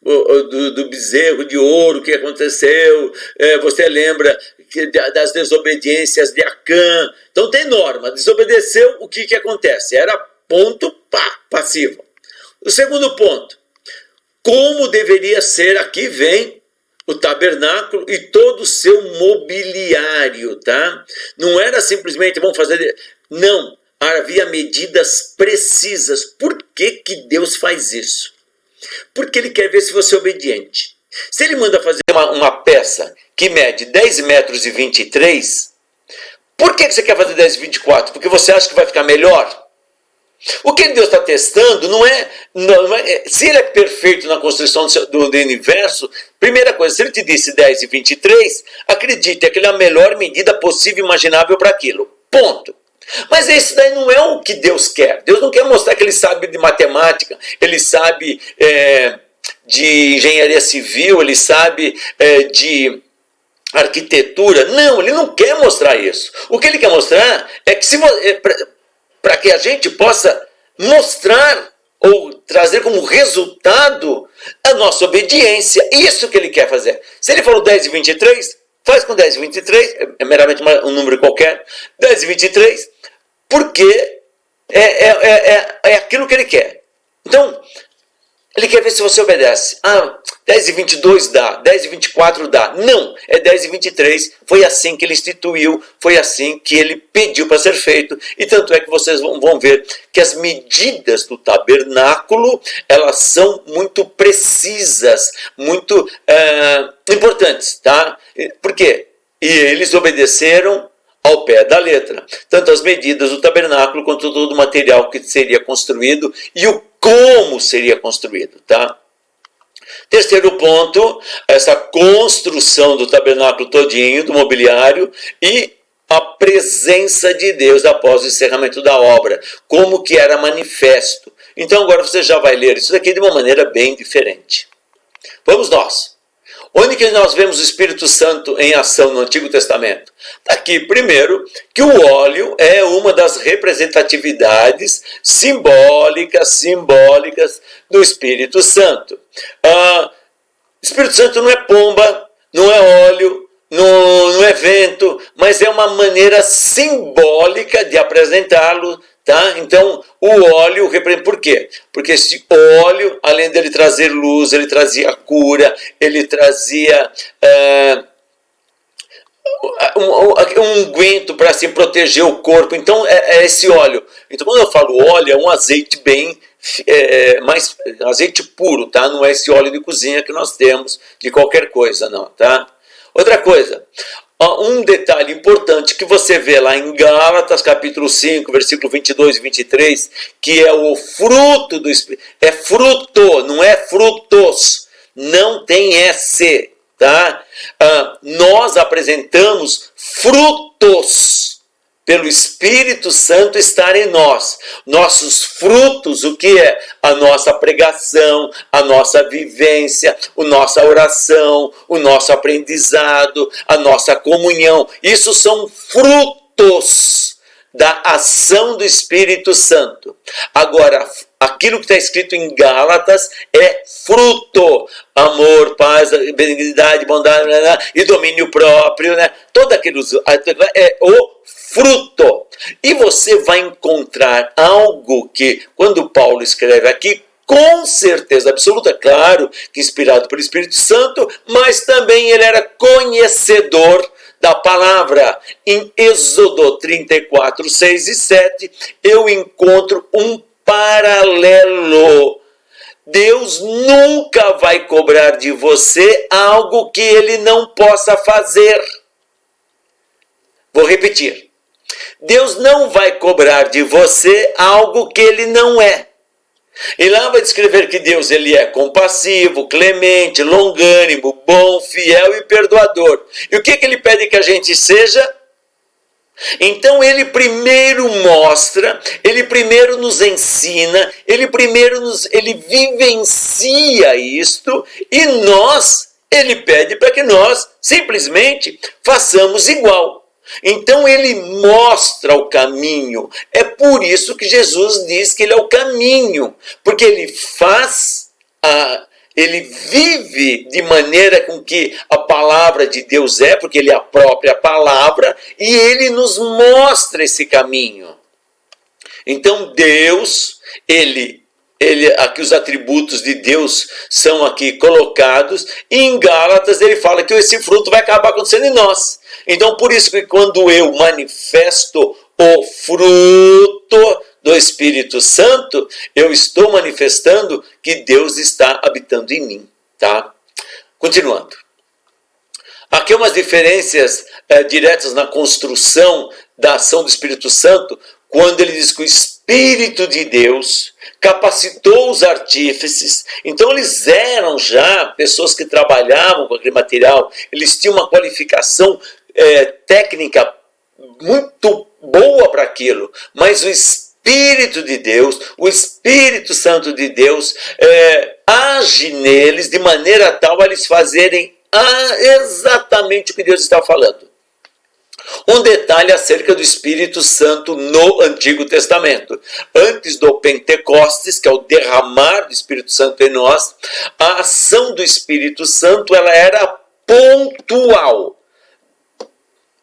A: Do bezerro de ouro, o que aconteceu, você lembra das desobediências de Acã. Então tem norma, desobedeceu, o que acontece? Era ponto passivo. O segundo ponto, como deveria ser, aqui vem o tabernáculo e todo o seu mobiliário, tá? Não era simplesmente, vamos fazer... Não, havia medidas precisas. Por que Deus faz isso? Porque Ele quer ver se você é obediente. Se Ele manda fazer uma peça que mede 10 metros e 23, por que você quer fazer 10 e 24? Porque você acha que vai ficar melhor? O que Deus está testando não é, se ele é perfeito na construção do universo, primeira coisa, se ele te disse 10 e 23, acredite, aquela é a melhor medida possível e imaginável para aquilo. Ponto. Mas isso daí não é o que Deus quer. Deus não quer mostrar que ele sabe de matemática, ele sabe de engenharia civil, ele sabe de arquitetura. Não, ele não quer mostrar isso. O que ele quer mostrar é que para que a gente possa mostrar ou trazer como resultado a nossa obediência. Isso que ele quer fazer. Se ele falou 10 e 23, faz com 10 e 23, é meramente um número qualquer, 10 e 23, porque é aquilo que ele quer. Então, ele quer ver se você obedece. 10 e 22 dá, 10 e 24 dá. Não, é 10 e 23. Foi assim que ele instituiu, foi assim que ele pediu para ser feito. E tanto é que vocês vão ver que as medidas do tabernáculo, elas são muito precisas, muito importantes, tá? Por quê? E eles obedeceram ao pé da letra, tanto as medidas do tabernáculo quanto todo o material que seria construído e o como seria construído, tá? Terceiro ponto, essa construção do tabernáculo todinho, do mobiliário e a presença de Deus após o encerramento da obra, como que era manifesto. Então agora você já vai ler isso daqui de uma maneira bem diferente. Vamos nós. Onde que nós vemos o Espírito Santo em ação no Antigo Testamento? Está aqui, primeiro, que o óleo é uma das representatividades simbólicas do Espírito Santo. O Espírito Santo não é pomba, não é óleo, não é vento, mas é uma maneira simbólica de apresentá-lo. Tá? Então, o óleo representa. Por quê? Porque esse óleo, além dele trazer luz, ele trazia cura, ele trazia um unguento para assim, proteger o corpo. Então, é esse óleo. Então, quando eu falo óleo, é um azeite bem mais azeite puro, tá? Não é esse óleo de cozinha que nós temos de qualquer coisa, não, tá? Outra coisa. Um detalhe importante que você vê lá em Gálatas, capítulo 5, versículo 22 e 23, que é o fruto do Espírito. É fruto, não é frutos. Não tem S, tá? Nós apresentamos frutos pelo Espírito Santo estar em nós. Nossos frutos, o que é? A nossa pregação, a nossa vivência, a nossa oração, o nosso aprendizado, a nossa comunhão. Isso são frutos da ação do Espírito Santo. Agora, aquilo que está escrito em Gálatas é fruto. Amor, paz, benignidade, bondade e domínio próprio, né? Todo aquilo é o fruto. E você vai encontrar algo que, quando Paulo escreve aqui, com certeza absoluta, é claro que inspirado pelo Espírito Santo, mas também ele era conhecedor da palavra. Em Êxodo 34, 6 e 7, eu encontro um paralelo. Deus nunca vai cobrar de você algo que ele não possa fazer. Vou repetir. Deus não vai cobrar de você algo que ele não é. E lá vai descrever que Deus ele é compassivo, clemente, longânimo, bom, fiel e perdoador. E o que ele pede que a gente seja? Então ele primeiro mostra, ele primeiro nos ensina, ele vivencia isto e ele pede para que nós simplesmente façamos igual. Então ele mostra o caminho. É por isso que Jesus diz que ele é o caminho, porque ele ele vive de maneira com que a palavra de Deus é, porque ele é a própria palavra, e ele nos mostra esse caminho. Então Deus, aqui os atributos de Deus são aqui colocados, e em Gálatas ele fala que esse fruto vai acabar acontecendo em nós. Então por isso que quando eu manifesto o fruto do Espírito Santo, eu estou manifestando que Deus está habitando em mim, tá? Continuando. Aqui umas diferenças diretas na construção da ação do Espírito Santo, quando ele diz que Espírito de Deus capacitou os artífices, então eles eram já pessoas que trabalhavam com aquele material, eles tinham uma qualificação técnica muito boa para aquilo, mas o Espírito de Deus, o Espírito Santo de Deus age neles de maneira tal a eles fazerem exatamente o que Deus está falando. Um detalhe acerca do Espírito Santo no Antigo Testamento. Antes do Pentecostes, que é o derramar do Espírito Santo em nós, a ação do Espírito Santo ela era pontual.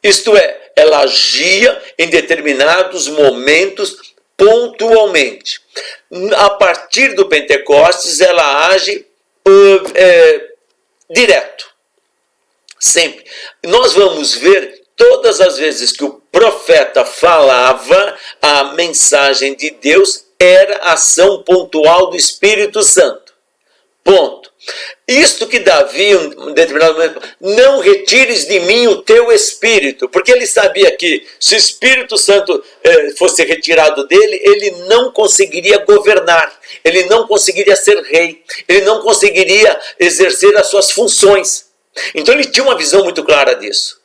A: Isto é, ela agia em determinados momentos pontualmente. A partir do Pentecostes, ela age direto. Sempre. Nós vamos ver todas as vezes que o profeta falava, a mensagem de Deus era a ação pontual do Espírito Santo. Ponto. Isto que Davi, em um determinado momento, não retires de mim o teu Espírito, porque ele sabia que se o Espírito Santo fosse retirado dele, ele não conseguiria governar, ele não conseguiria ser rei, ele não conseguiria exercer as suas funções. Então ele tinha uma visão muito clara disso.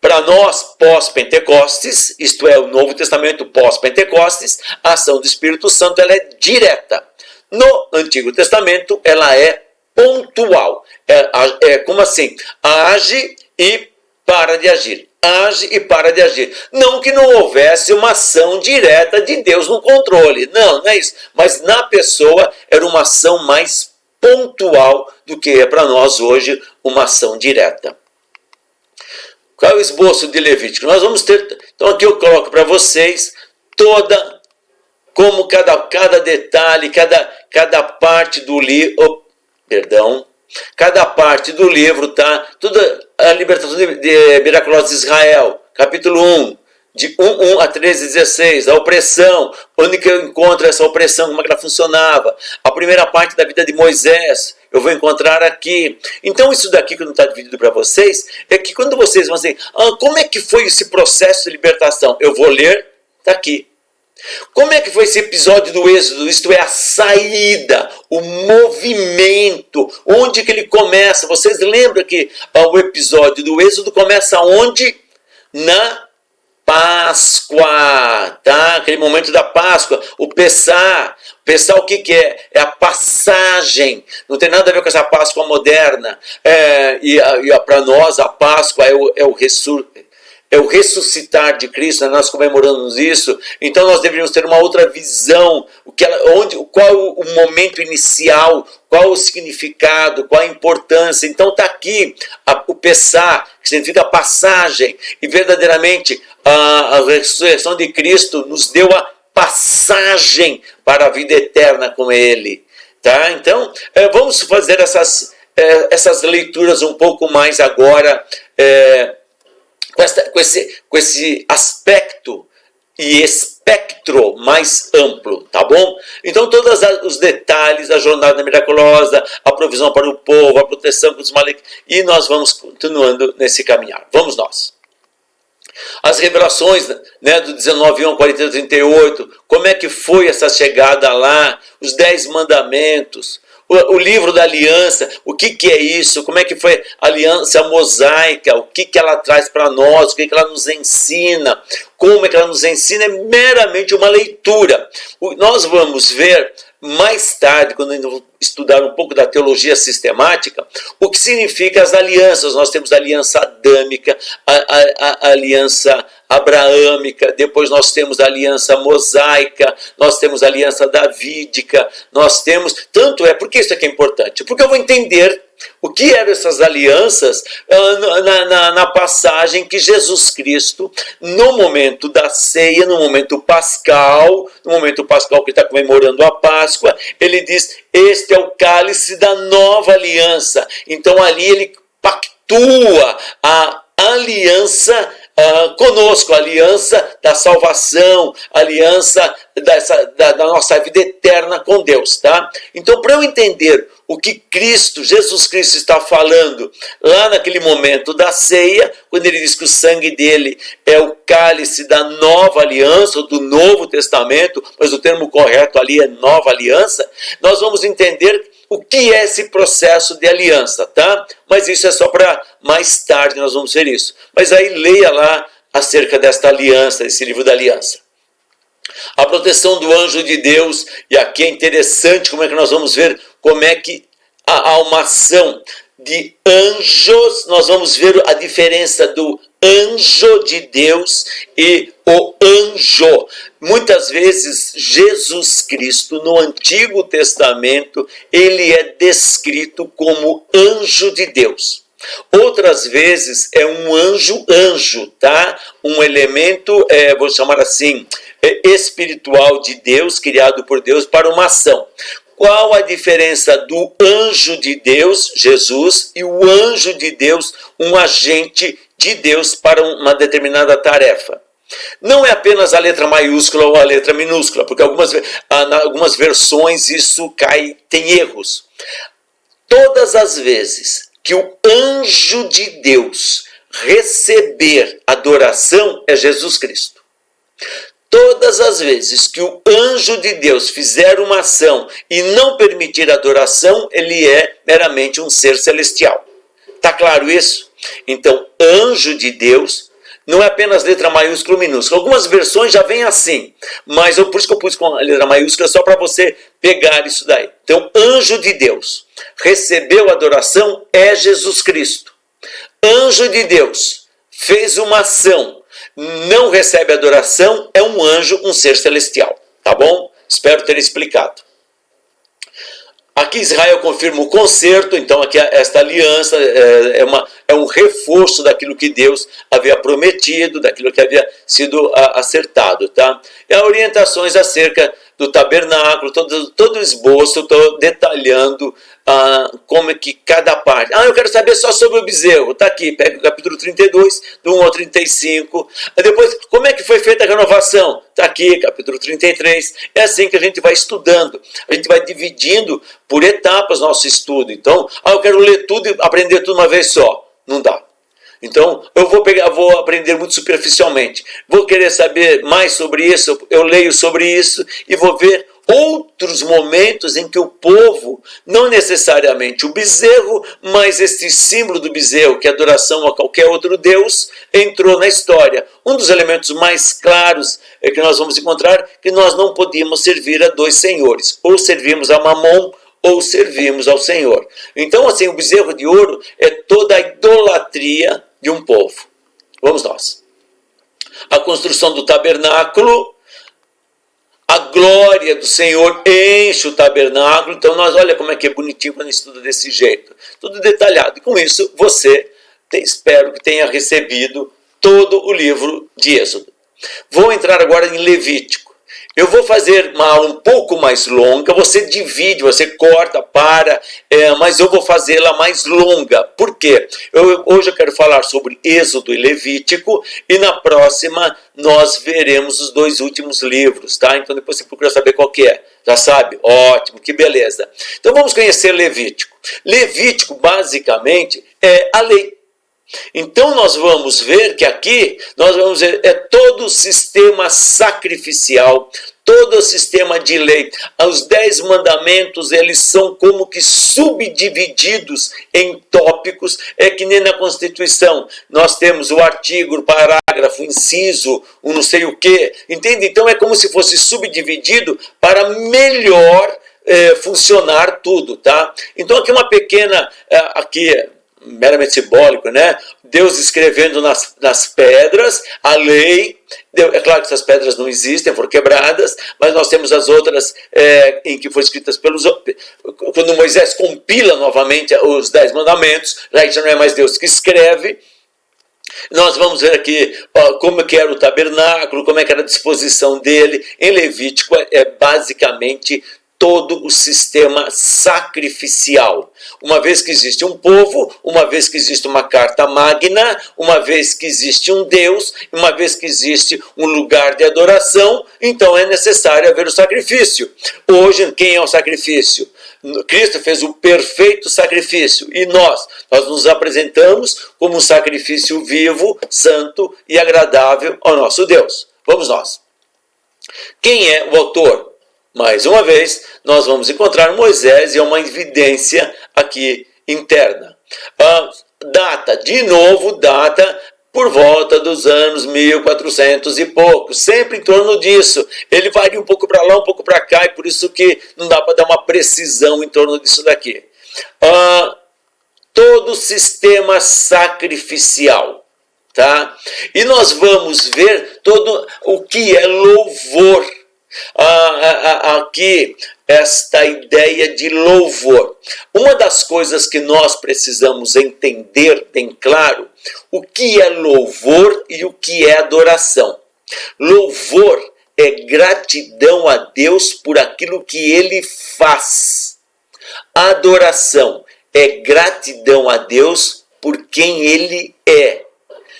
A: Para nós, pós-Pentecostes, isto é, o Novo Testamento pós-Pentecostes, a ação do Espírito Santo ela é direta. No Antigo Testamento, ela é pontual. Como assim? Age e para de agir. Age e para de agir. Não que não houvesse uma ação direta de Deus no controle. Não é isso. Mas na pessoa era uma ação mais pontual do que é para nós hoje uma ação direta. Qual é o esboço de Levítico? Nós vamos ter, então aqui eu coloco para vocês como cada detalhe, cada parte do livro, cada parte do livro, tá? Toda a libertação miraculosa de Israel, capítulo 1, de 1 a 13, 16, a opressão, onde que eu encontro essa opressão, como é que ela funcionava, a primeira parte da vida de Moisés, eu vou encontrar aqui. Então isso daqui que não está dividido para vocês, é que quando vocês vão dizer, como é que foi esse processo de libertação? Eu vou ler, está aqui. Como é que foi esse episódio do Êxodo? Isto é, a saída, o movimento, onde que ele começa? Vocês lembram que o episódio do Êxodo começa onde? Na Páscoa, tá? Aquele momento da Páscoa, o Pessá. Pessá o que é? É a passagem. Não tem nada a ver com essa Páscoa moderna. Para nós a Páscoa é o ressuscitar de Cristo, nós comemoramos isso, então nós deveríamos ter uma outra visão, qual o momento inicial, qual o significado, qual a importância. Então está aqui o Pessá, que significa passagem, e verdadeiramente a ressurreição de Cristo nos deu a passagem para a vida eterna com Ele. Tá? Então vamos fazer essas leituras um pouco mais agora, com esse aspecto e espectro mais amplo, tá bom? Então todos os detalhes da jornada miraculosa, a provisão para o povo, a proteção contra os malignos, e nós vamos continuando nesse caminhar. Vamos nós. As revelações, né, do 19:1 ao 40:38, como é que foi essa chegada lá, os 10 mandamentos, o livro da aliança, o que é isso, como é que foi a aliança mosaica, o que ela traz para nós, o que ela nos ensina, como é que ela nos ensina, é meramente uma leitura. Nós vamos ver mais tarde, quando vamos estudar um pouco da teologia sistemática, o que significa as alianças. Nós temos a aliança adâmica, a aliança abraâmica, depois nós temos a aliança mosaica, nós temos a aliança davídica, nós temos... Por que isso aqui é importante? Porque eu vou entender o que eram essas alianças na passagem que Jesus Cristo, no momento da ceia, no momento pascal que está comemorando a Páscoa, ele diz, este é o cálice da nova aliança. Então ali ele pactua a aliança conosco, a aliança da salvação, a aliança da nossa vida eterna com Deus, tá? Então, para eu entender o que Jesus Cristo está falando lá naquele momento da ceia, quando ele diz que o sangue dele é o cálice da nova aliança, ou do Novo Testamento, mas o termo correto ali é nova aliança, nós vamos entender o que é esse processo de aliança, tá? Mas isso é só para mais tarde, nós vamos ver isso. Mas aí leia lá acerca desta aliança, esse livro da aliança. A proteção do anjo de Deus, e aqui é interessante como é que nós vamos ver como é que há uma ação de anjos, nós vamos ver a diferença do anjo de Deus e o anjo. Muitas vezes Jesus Cristo no Antigo Testamento, ele é descrito como anjo de Deus. Outras vezes é um anjo, tá? Um elemento, vou chamar assim, espiritual de Deus, criado por Deus para uma ação. Qual a diferença do anjo de Deus, Jesus, e o anjo de Deus, um agente de Deus para uma determinada tarefa? Não é apenas a letra maiúscula ou a letra minúscula, porque algumas versões isso tem erros. Todas as vezes que o anjo de Deus receber adoração é Jesus Cristo. Todas as vezes que o anjo de Deus fizer uma ação e não permitir adoração, ele é meramente um ser celestial. Está claro isso? Então, anjo de Deus não é apenas letra maiúscula ou minúscula. Algumas versões já vêm assim, mas por isso que eu pus com a letra maiúscula, só para você pegar isso daí. Então, anjo de Deus recebeu adoração é Jesus Cristo. Anjo de Deus fez uma ação, não recebe adoração, é um anjo, um ser celestial. Tá bom? Espero ter explicado. Aqui Israel confirma o concerto, então aqui esta aliança é um reforço daquilo que Deus havia prometido, daquilo que havia sido acertado, tá? E as orientações acerca do tabernáculo, todo o esboço, estou detalhando como é que cada parte... eu quero saber só sobre o bezerro, está aqui, pega o capítulo 32, do 1 ao 35. Depois, como é que foi feita a renovação? Está aqui, capítulo 33. É assim que a gente vai estudando, a gente vai dividindo por etapas nosso estudo. Então, eu quero ler tudo e aprender tudo uma vez só. Não dá. Então, eu vou aprender muito superficialmente. Vou querer saber mais sobre isso, eu leio sobre isso e vou ver outros momentos em que o povo, não necessariamente o bezerro, mas este símbolo do bezerro, que é adoração a qualquer outro Deus, entrou na história. Um dos elementos mais claros que nós vamos encontrar que nós não podíamos servir a dois senhores. Ou servimos a Mamon, ou servimos ao Senhor. Então, assim, o bezerro de ouro é toda a idolatria de um povo. Vamos nós. A construção do tabernáculo, a glória do Senhor enche o tabernáculo. Então, olha como é que é bonitinho quando estuda desse jeito. Tudo detalhado. E com isso, espero que tenha recebido todo o livro de Êxodo. Vou entrar agora em Levítico. Eu vou fazer uma aula um pouco mais longa, você divide, você corta, mas eu vou fazê-la mais longa. Por quê? Hoje eu quero falar sobre Êxodo e Levítico, e na próxima nós veremos os dois últimos livros, tá? Então depois você procura saber qual que é. Já sabe? Ótimo, que beleza. Então vamos conhecer Levítico. Levítico, basicamente, é a lei. Então nós vamos ver que aqui, é todo o sistema sacrificial, todo o sistema de lei. Os 10 mandamentos, eles são como que subdivididos em tópicos, é que nem na Constituição. Nós temos o artigo, o parágrafo, o inciso, o não sei o quê, entende? Então é como se fosse subdividido para melhor funcionar tudo, tá? Então aqui uma pequena, meramente simbólico, né? Deus escrevendo nas pedras a lei. É claro que essas pedras não existem, foram quebradas, mas nós temos as outras em que foram escritas quando Moisés compila novamente os 10 mandamentos, aí já não é mais Deus que escreve. Nós vamos ver aqui como que era o tabernáculo, como é que era a disposição dele. Em Levítico é basicamente todo o sistema sacrificial. uma vez que existe um povo, uma vez que existe uma carta magna, uma vez que existe um Deus, uma vez que existe um lugar de adoração, então é necessário haver o sacrifício. Hoje, quem é o sacrifício? Cristo fez o perfeito sacrifício e nós nos apresentamos como um sacrifício vivo, santo e agradável ao nosso Deus. Vamos nós. Quem é o autor? Mais uma vez, nós vamos encontrar Moisés e é uma evidência aqui interna. Data, de novo, data por volta dos anos 1400 e pouco, sempre em torno disso. Ele varia um pouco para lá, um pouco para cá, e por isso que não dá para dar uma precisão em torno disso daqui. Todo sistema sacrificial, tá? E nós vamos ver todo o que é louvor. Aqui, esta ideia de louvor. Uma das coisas que nós precisamos entender bem claro, o que é louvor e o que é adoração. Louvor é gratidão a Deus por aquilo que Ele faz. Adoração é gratidão a Deus por quem Ele é.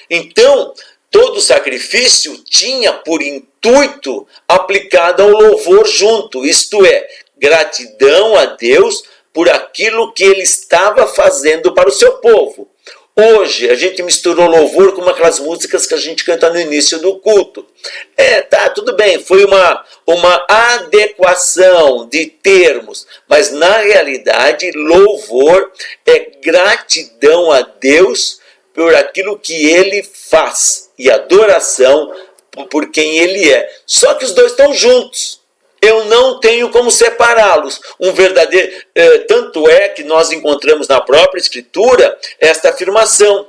A: Então, todo sacrifício tinha por intuito aplicado ao louvor junto, isto é, gratidão a Deus por aquilo que Ele estava fazendo para o seu povo. Hoje a gente misturou louvor com aquelas músicas que a gente canta no início do culto. Tudo bem, foi uma adequação de termos, mas na realidade louvor é gratidão a Deus por aquilo que Ele faz e adoração por quem Ele é. Só que os dois estão juntos. Eu não tenho como separá-los. Um verdadeiro, tanto é que nós encontramos na própria Escritura esta afirmação,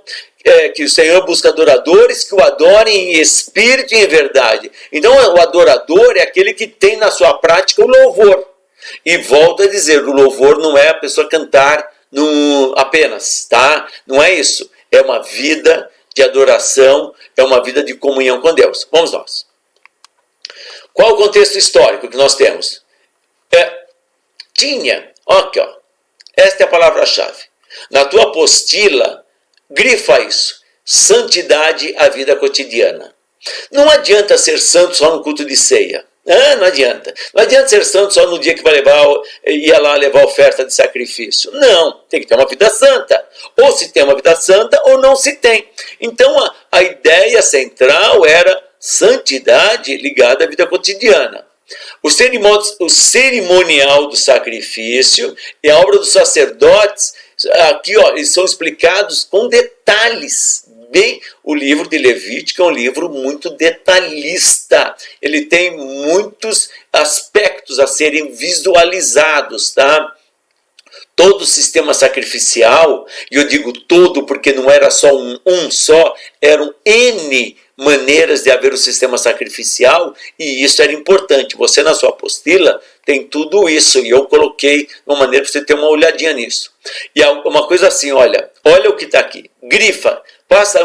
A: que o Senhor busca adoradores que o adorem em espírito e em verdade. Então o adorador é aquele que tem na sua prática o louvor. E volto a dizer, o louvor não é a pessoa cantar apenas, tá? Não é isso. É uma vida de adoração, é uma vida de comunhão com Deus. Vamos nós. Qual o contexto histórico que nós temos? Aqui, esta é a palavra-chave. Na tua apostila, grifa isso. Santidade à vida cotidiana. Não adianta ser santo só no culto de ceia. Não adianta. Não adianta ser santo só no dia que ia lá levar oferta de sacrifício. Não, tem que ter uma vida santa. Ou se tem uma vida santa ou não se tem. Então a ideia central era santidade ligada à vida cotidiana. O cerimonial do sacrifício e a obra dos sacerdotes, aqui eles são explicados com detalhes. Bem, o livro de Levítico é um livro muito detalhista. Ele tem muitos aspectos a serem visualizados, tá? Todo o sistema sacrificial, e eu digo todo porque não era só um só, eram N maneiras de haver o sistema sacrificial, e isso era importante. Você na sua apostila tem tudo isso, e eu coloquei uma maneira para você ter uma olhadinha nisso. E uma coisa assim, olha o que está aqui, grifa, passa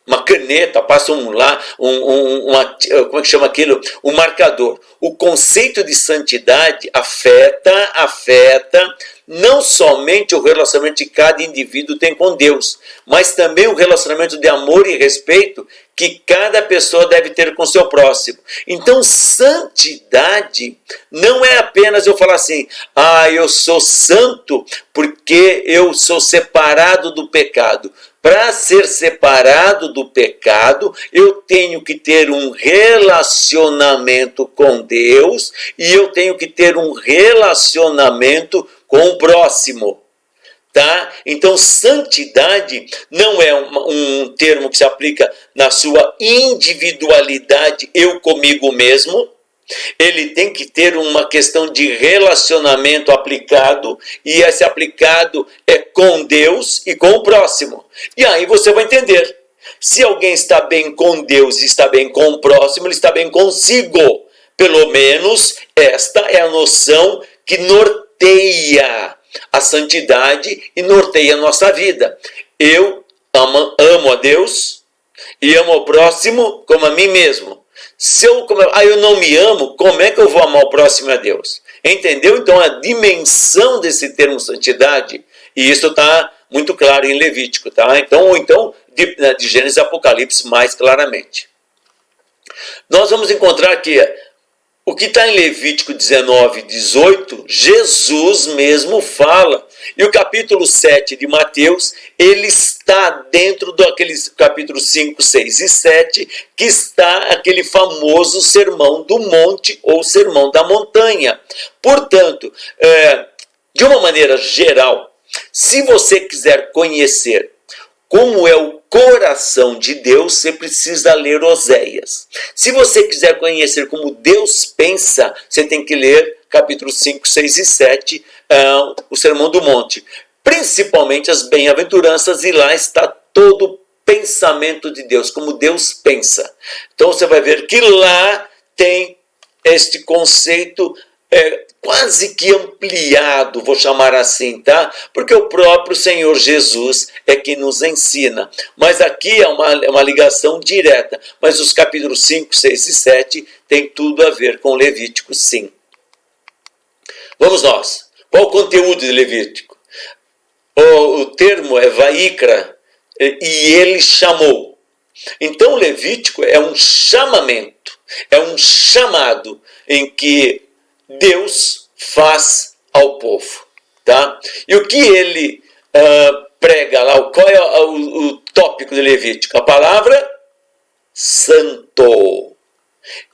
A: uma caneta, passa como é que chama aquilo? Um marcador. O conceito de santidade afeta não somente o relacionamento que cada indivíduo tem com Deus, mas também o relacionamento de amor e respeito que cada pessoa deve ter com seu próximo. Então, santidade não é apenas eu falar assim, eu sou santo porque eu sou separado do pecado. Para ser separado do pecado, eu tenho que ter um relacionamento com Deus e eu tenho que ter um relacionamento com o próximo. Tá? Então, santidade não é um termo que se aplica na sua individualidade, eu comigo mesmo. Ele tem que ter uma questão de relacionamento aplicado, e esse aplicado é com Deus e com o próximo. E aí você vai entender. Se alguém está bem com Deus e está bem com o próximo, ele está bem consigo. Pelo menos esta é a noção que norteia a santidade e norteia a nossa vida. Eu amo a Deus e amo o próximo como a mim mesmo. Se eu não me amo, como é que eu vou amar o próximo a Deus? Entendeu então a dimensão desse termo santidade? E isso está muito claro em Levítico, tá? Então de Gênesis e Apocalipse mais claramente. Nós vamos encontrar que o que está em Levítico 19 e 18, Jesus mesmo fala. E o capítulo 7 de Mateus, ele está dentro daqueles capítulos 5, 6 e 7, que está aquele famoso sermão do monte ou sermão da montanha. Portanto, de uma maneira geral, se você quiser conhecer como é o coração de Deus, você precisa ler Oséias. Se você quiser conhecer como Deus pensa, você tem que ler capítulos 5, 6 e 7, o Sermão do Monte. Principalmente as bem-aventuranças, e lá está todo o pensamento de Deus, como Deus pensa. Então você vai ver que lá tem este conceito quase que ampliado, vou chamar assim, tá? Porque o próprio Senhor Jesus é que nos ensina. Mas aqui é uma ligação direta. Mas os capítulos 5, 6 e 7 tem tudo a ver com Levítico, sim. Vamos nós. Qual o conteúdo de Levítico? O termo é Vaikra, e ele chamou. Então Levítico é um chamamento, é um chamado em que Deus faz ao povo, tá? E o que ele prega lá, qual é o tópico de Levítico? A palavra santo.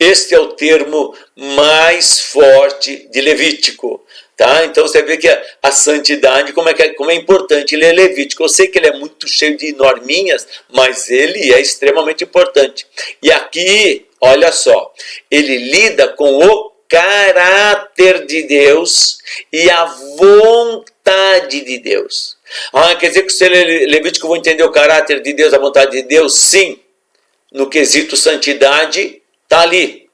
A: Este é o termo mais forte de Levítico, tá? Então você vê que a santidade, como é importante ler Levítico. Eu sei que ele é muito cheio de norminhas, mas ele é extremamente importante. E aqui, olha só, ele lida com o caráter de Deus e a vontade de Deus. Quer dizer que se ler Levítico eu vou entender o caráter de Deus, a vontade de Deus? Sim. No quesito santidade, está ali.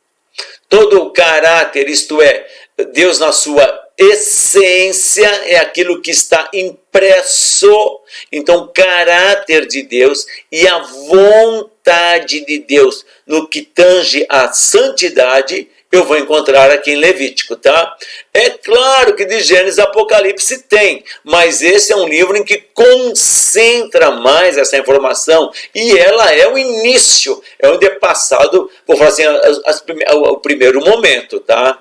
A: Todo o caráter, isto é, Deus na sua essência, é aquilo que está impresso. Então, caráter de Deus e a vontade de Deus no que tange a santidade, eu vou encontrar aqui em Levítico, tá? É claro que de Gênesis e Apocalipse tem, mas esse é um livro em que concentra mais essa informação, e ela é o início, é onde é passado, vou falar assim, o primeiro momento, tá?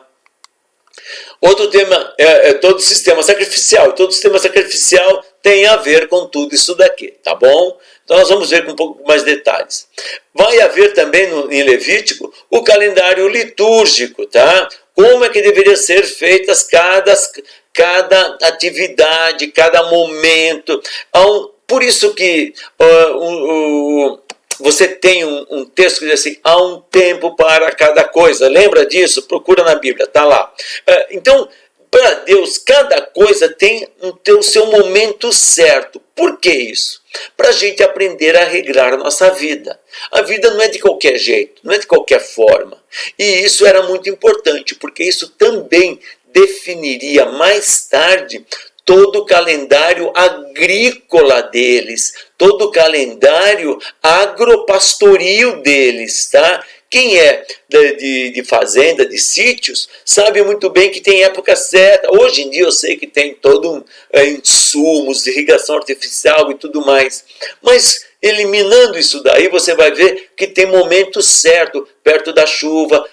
A: Outro tema é todo o sistema sacrificial. Todo o sistema sacrificial tem a ver com tudo isso daqui, tá bom? Então nós vamos ver com um pouco mais detalhes. Vai haver também em Levítico o calendário litúrgico, tá? Como é que deveria ser feitas cada atividade, cada momento. Por isso que você tem um texto que diz assim, há um tempo para cada coisa. Lembra disso? Procura na Bíblia, está lá. Então, para Deus, cada coisa tem o seu momento certo. Por que isso? Para a gente aprender a regrar a nossa vida. A vida não é de qualquer jeito, não é de qualquer forma. E isso era muito importante, porque isso também definiria mais tarde todo o calendário agrícola deles, todo o calendário agropastoril deles, tá? Quem é de fazenda, de sítios, sabe muito bem que tem época certa. Hoje em dia eu sei que tem todo insumos, irrigação artificial e tudo mais. Mas eliminando isso daí, você vai ver que tem momento certo, perto da chuva,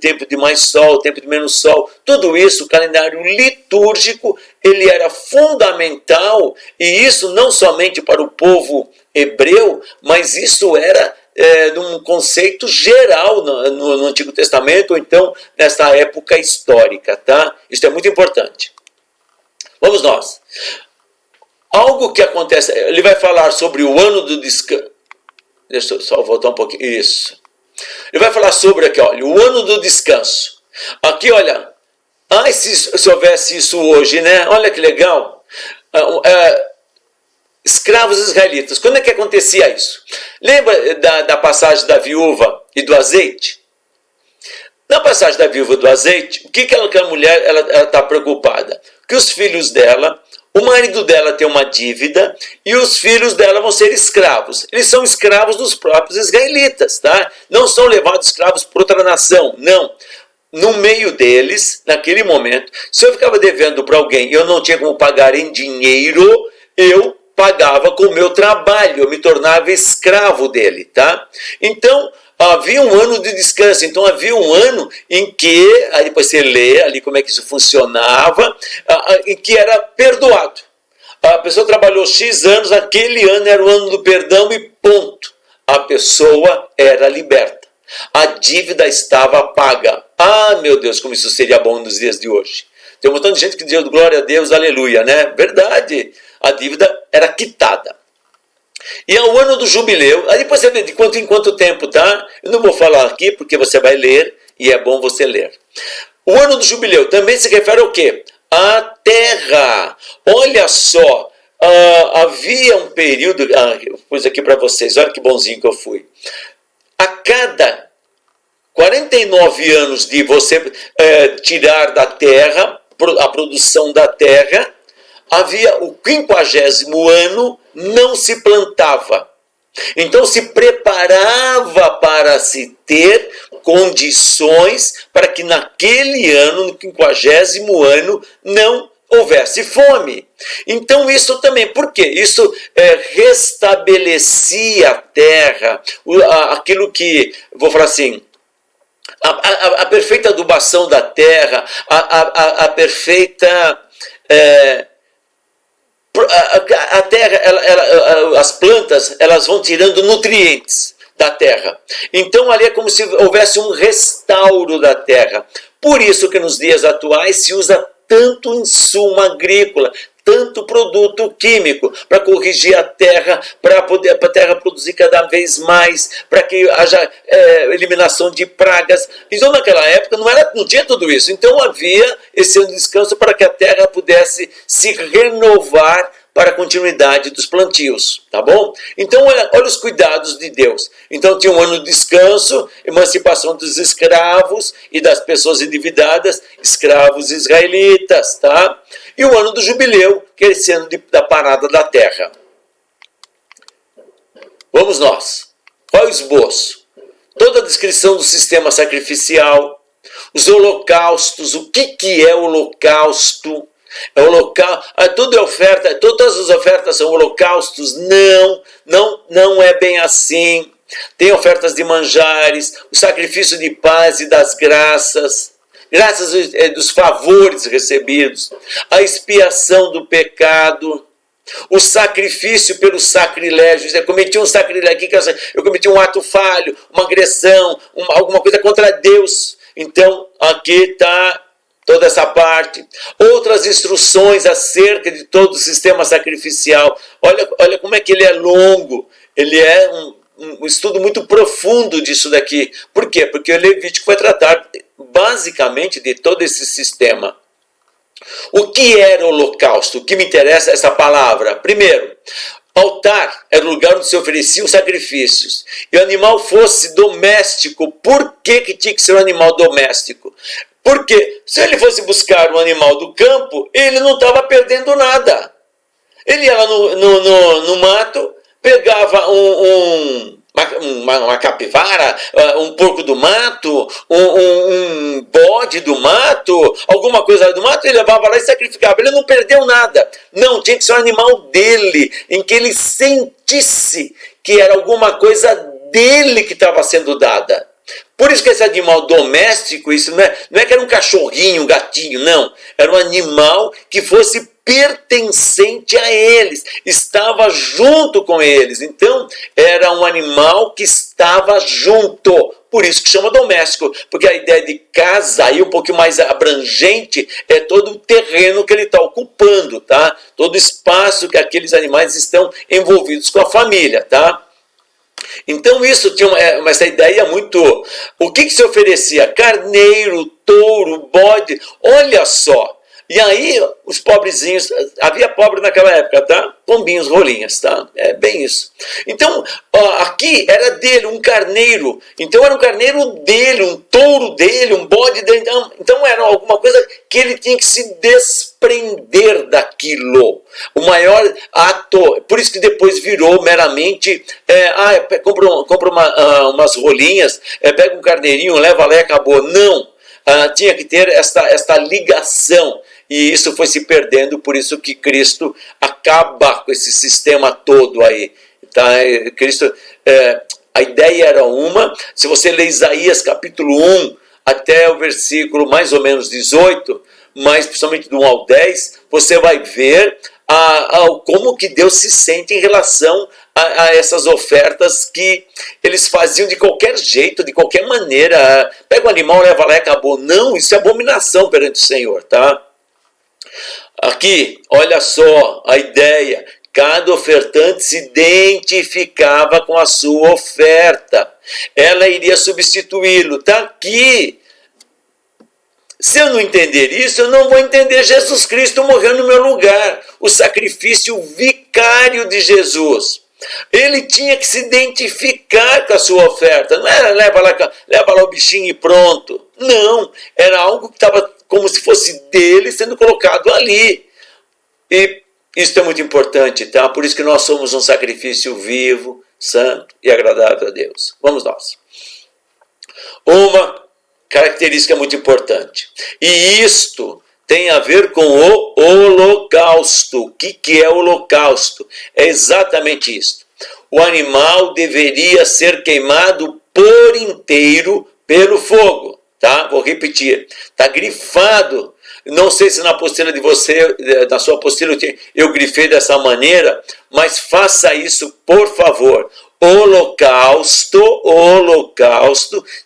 A: tempo de mais sol, tempo de menos sol. Tudo isso, o calendário litúrgico, ele era fundamental, e isso não somente para o povo hebreu, mas isso era num conceito geral no Antigo Testamento, ou então nessa época histórica, tá? Isso é muito importante. Vamos nós. Algo que acontece, ele vai falar sobre o ano do descanso. Deixa eu só voltar um pouquinho. Isso. Ele vai falar sobre aqui, olha, o ano do descanso. Aqui, olha, se houvesse isso hoje, né? Olha que legal. Escravos israelitas. Quando é que acontecia isso? Lembra da passagem da viúva e do azeite? Na passagem da viúva e do azeite, o que aquela mulher está preocupada? Que os filhos dela, o marido dela tem uma dívida e os filhos dela vão ser escravos. Eles são escravos dos próprios israelitas, tá? Não são levados escravos por outra nação, não. no meio deles, naquele momento, se eu ficava devendo para alguém e eu não tinha como pagar em dinheiro, eu pagava com o meu trabalho, eu me tornava escravo dele, tá? Então, havia um ano de descanso, então havia um ano em que, aí depois você lê ali como é que isso funcionava, em que era perdoado. A pessoa trabalhou X anos, aquele ano era o ano do perdão e ponto. A pessoa era liberta. A dívida estava paga. Ah, meu Deus, como isso seria bom nos dias de hoje. Tem um montão de gente que diz glória a Deus, aleluia, né? Verdade, a dívida era quitada. E ao ano do jubileu, aí depois você vê de quanto em quanto tempo, tá? Eu não vou falar aqui porque você vai ler e é bom você ler. O ano do jubileu também se refere ao quê? A terra. Olha só, havia um período, eu pus aqui para vocês, olha que bonzinho que eu fui. A cada 49 anos de você tirar da terra, a produção da terra, havia o 50º ano, não se plantava. Então se preparava para se ter condições para que naquele ano, no 50º ano, não houvesse fome. Então isso também, por quê? Isso restabelecia a terra, aquilo que, vou falar assim, a perfeita adubação da terra, a perfeita... a terra, as plantas, elas vão tirando nutrientes da terra. Então ali é como se houvesse um restauro da terra. Por isso que nos dias atuais se usa tanto insumo agrícola, tanto produto químico para corrigir a terra, para a terra produzir cada vez mais, para que haja eliminação de pragas. Então naquela época não tinha tudo isso. Então havia esse descanso para que a terra pudesse se renovar para a continuidade dos plantios, tá bom? Então olha os cuidados de Deus. Então tinha um ano de descanso, emancipação dos escravos e das pessoas endividadas, escravos israelitas, tá? E o ano do jubileu, que é esse ano da parada da terra. Vamos nós. Qual é o esboço? Toda a descrição do sistema sacrificial, os holocaustos, o que é holocausto? Tudo é oferta, todas as ofertas são holocaustos? Não é bem assim. Tem ofertas de manjares, o sacrifício de paz e das graças dos favores recebidos, a expiação do pecado, o sacrifício pelo sacrilégio. Eu cometi um sacrilégio, eu cometi um ato falho, uma agressão, alguma coisa contra Deus. Então, aqui está toda essa parte. Outras instruções acerca de todo o sistema sacrificial. Olha como é que ele é longo. Ele é um estudo muito profundo disso daqui. Por quê? Porque o Levítico vai tratar basicamente de todo esse sistema. O que era o holocausto? O que me interessa é essa palavra. Primeiro, altar era o lugar onde se ofereciam sacrifícios. E o animal fosse doméstico. Por que tinha que ser um animal doméstico? Porque se ele fosse buscar um animal do campo, ele não estava perdendo nada. Ele ia lá no mato, pegava uma capivara, um porco do mato, um bode do mato, alguma coisa do mato, ele levava lá e sacrificava. Ele não perdeu nada. Não, tinha que ser um animal dele, em que ele sentisse que era alguma coisa dele que estava sendo dada. Por isso que esse animal doméstico, isso não é que era um cachorrinho, um gatinho, não. Era um animal que fosse pertencente a eles, estava junto com eles. Então, era um animal que estava junto. Por isso que chama doméstico, porque a ideia de casa, aí um pouquinho mais abrangente, é todo o terreno que ele está ocupando, tá? Todo o espaço que aqueles animais estão envolvidos com a família, tá? Então isso tinha essa ideia muito... O que se oferecia? Carneiro, touro, bode, olha só. E aí os pobrezinhos, havia pobre naquela época, tá? Pombinhos, rolinhas, tá? É bem isso. Então aqui era dele, um carneiro. Então era um carneiro dele, um touro dele, um bode dele. Então era alguma coisa que ele tinha que se desprender daquilo. O maior ato, por isso que depois virou meramente, compra umas rolinhas, pega um carneirinho, leva lá e acabou. Não. tinha que ter esta ligação. E isso foi se perdendo, por isso que Cristo acaba com esse sistema todo aí. Tá? Cristo, a ideia era uma. Se você ler Isaías capítulo 1 até o versículo mais ou menos 18, mas principalmente do 1 ao 10, você vai ver como que Deus se sente em relação a essas ofertas que eles faziam de qualquer jeito, de qualquer maneira. Pega o animal, leva lá e acabou. Não, isso é abominação perante o Senhor, tá? Aqui, olha só a ideia. Cada ofertante se identificava com a sua oferta. Ela iria substituí-lo. Está aqui. Se eu não entender isso, eu não vou entender Jesus Cristo morrendo no meu lugar. O sacrifício vicário de Jesus. Ele tinha que se identificar com a sua oferta. Não era leva lá o bichinho e pronto. Não, era algo que estava como se fosse dele sendo colocado ali. E isso é muito importante, tá? Por isso que nós somos um sacrifício vivo, santo e agradável a Deus. Vamos nós. Uma característica muito importante. E isto tem a ver com o holocausto. O que é o holocausto? É exatamente isso. O animal deveria ser queimado por inteiro pelo fogo. Tá? Vou repetir. Está grifado. Não sei se na apostila de você, na sua apostila eu grifei dessa maneira, mas faça isso, por favor. Holocausto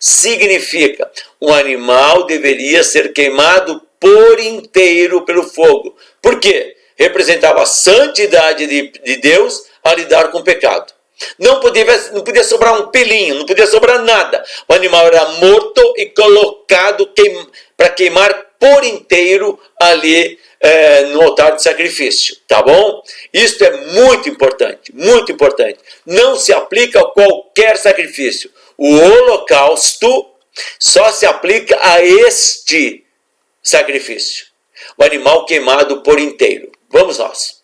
A: significa um animal deveria ser queimado por inteiro pelo fogo. Por quê? Representava a santidade de Deus a lidar com o pecado. Não podia sobrar um pelinho, não podia sobrar nada. O animal era morto e colocado para queimar por inteiro ali no altar de sacrifício, tá bom? Isto é muito importante, muito importante. Não se aplica a qualquer sacrifício. O holocausto só se aplica a este sacrifício. O animal queimado por inteiro. Vamos nós.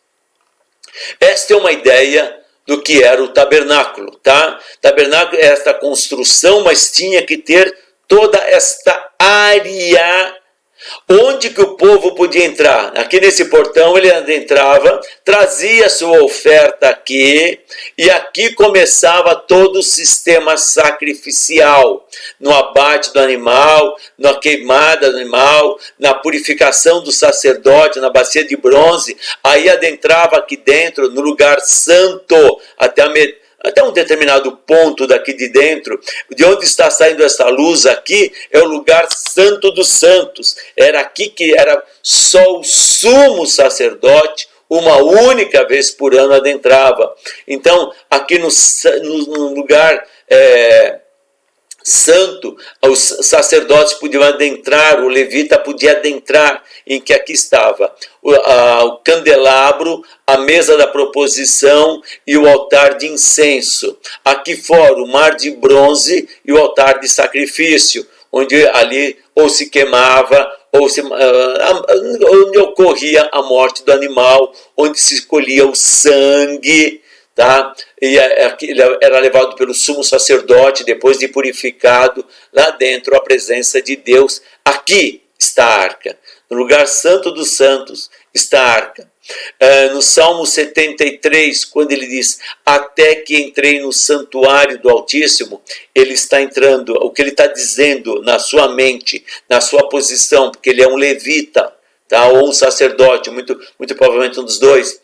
A: Esta é uma ideia do que era o tabernáculo, tá? Tabernáculo é esta construção, mas tinha que ter toda esta área onde que o povo podia entrar. Aqui nesse portão ele adentrava, trazia sua oferta aqui, e aqui começava todo o sistema sacrificial, no abate do animal, na queimada do animal, na purificação do sacerdote, na bacia de bronze. Aí adentrava aqui dentro, no lugar santo, até um determinado ponto daqui de dentro, de onde está saindo essa luz aqui, é o lugar santo dos santos. Era aqui que era só o sumo sacerdote, uma única vez por ano adentrava. Então, aqui no lugar santo, os sacerdotes podiam adentrar, o levita podia adentrar, em que aqui estava o candelabro, a mesa da proposição e o altar de incenso. Aqui fora o mar de bronze e o altar de sacrifício, onde ali ou se queimava, onde ocorria a morte do animal, onde se colhia o sangue, tá? E era levado pelo sumo sacerdote, depois de purificado, lá dentro a presença de Deus. Aqui está a arca. No lugar santo dos santos está a arca. No Salmo 73, quando ele diz, até que entrei no santuário do Altíssimo, ele está entrando, o que ele está dizendo na sua mente, na sua posição, porque ele é um levita, tá? Ou um sacerdote, muito provavelmente um dos dois.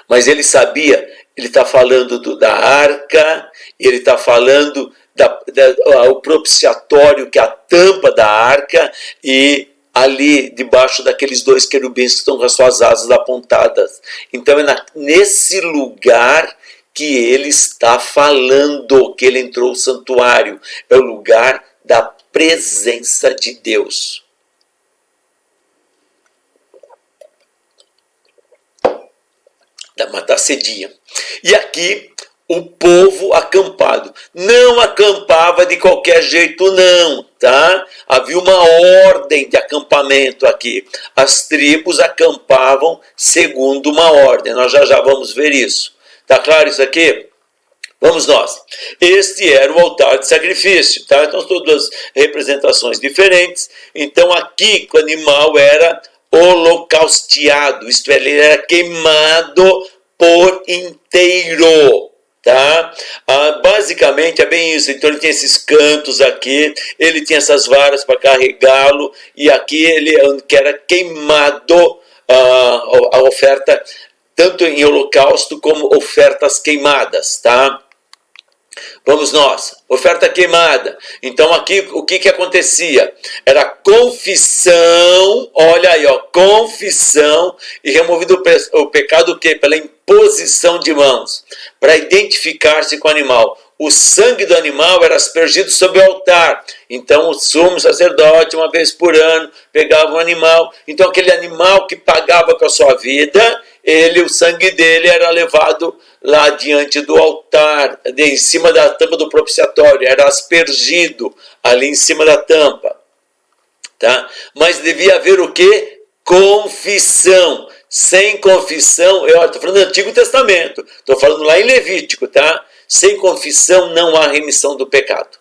A: Mas ele sabia, ele está falando da arca, ele está falando o propiciatório, que é a tampa da arca, e ali debaixo daqueles dois querubins que estão com as suas asas apontadas. Então é nesse lugar que ele está falando, que ele entrou no santuário. É o lugar da presença de Deus. Mas está cedinha. E aqui o povo acampado. Não acampava de qualquer jeito não, tá? Havia uma ordem de acampamento aqui. As tribos acampavam segundo uma ordem. Nós já vamos ver isso. Tá claro isso aqui? Vamos nós. Este era o altar de sacrifício, tá? Então, todas representações diferentes. Então, aqui, o animal era holocausteado, isto é, ele era queimado por inteiro, tá? Basicamente é bem isso. Então, ele tem esses cantos aqui, ele tinha essas varas para carregá-lo, e aqui ele que era queimado, a oferta, tanto em holocausto como ofertas queimadas, tá? Vamos nós, oferta queimada. Então aqui o que acontecia? Era confissão, olha aí, ó, confissão e removido o pecado o quê? Pela imposição de mãos, para identificar-se com o animal. O sangue do animal era aspergido sobre o altar. Então o sumo sacerdote, uma vez por ano, pegava um animal. Então aquele animal que pagava com a sua vida, o sangue dele era levado lá diante do altar, em cima da tampa do propiciatório, era aspergido ali em cima da tampa, tá? Mas devia haver o quê? Confissão. Sem confissão, eu estou falando do Antigo Testamento, estou falando lá em Levítico, tá? Sem confissão não há remissão do pecado.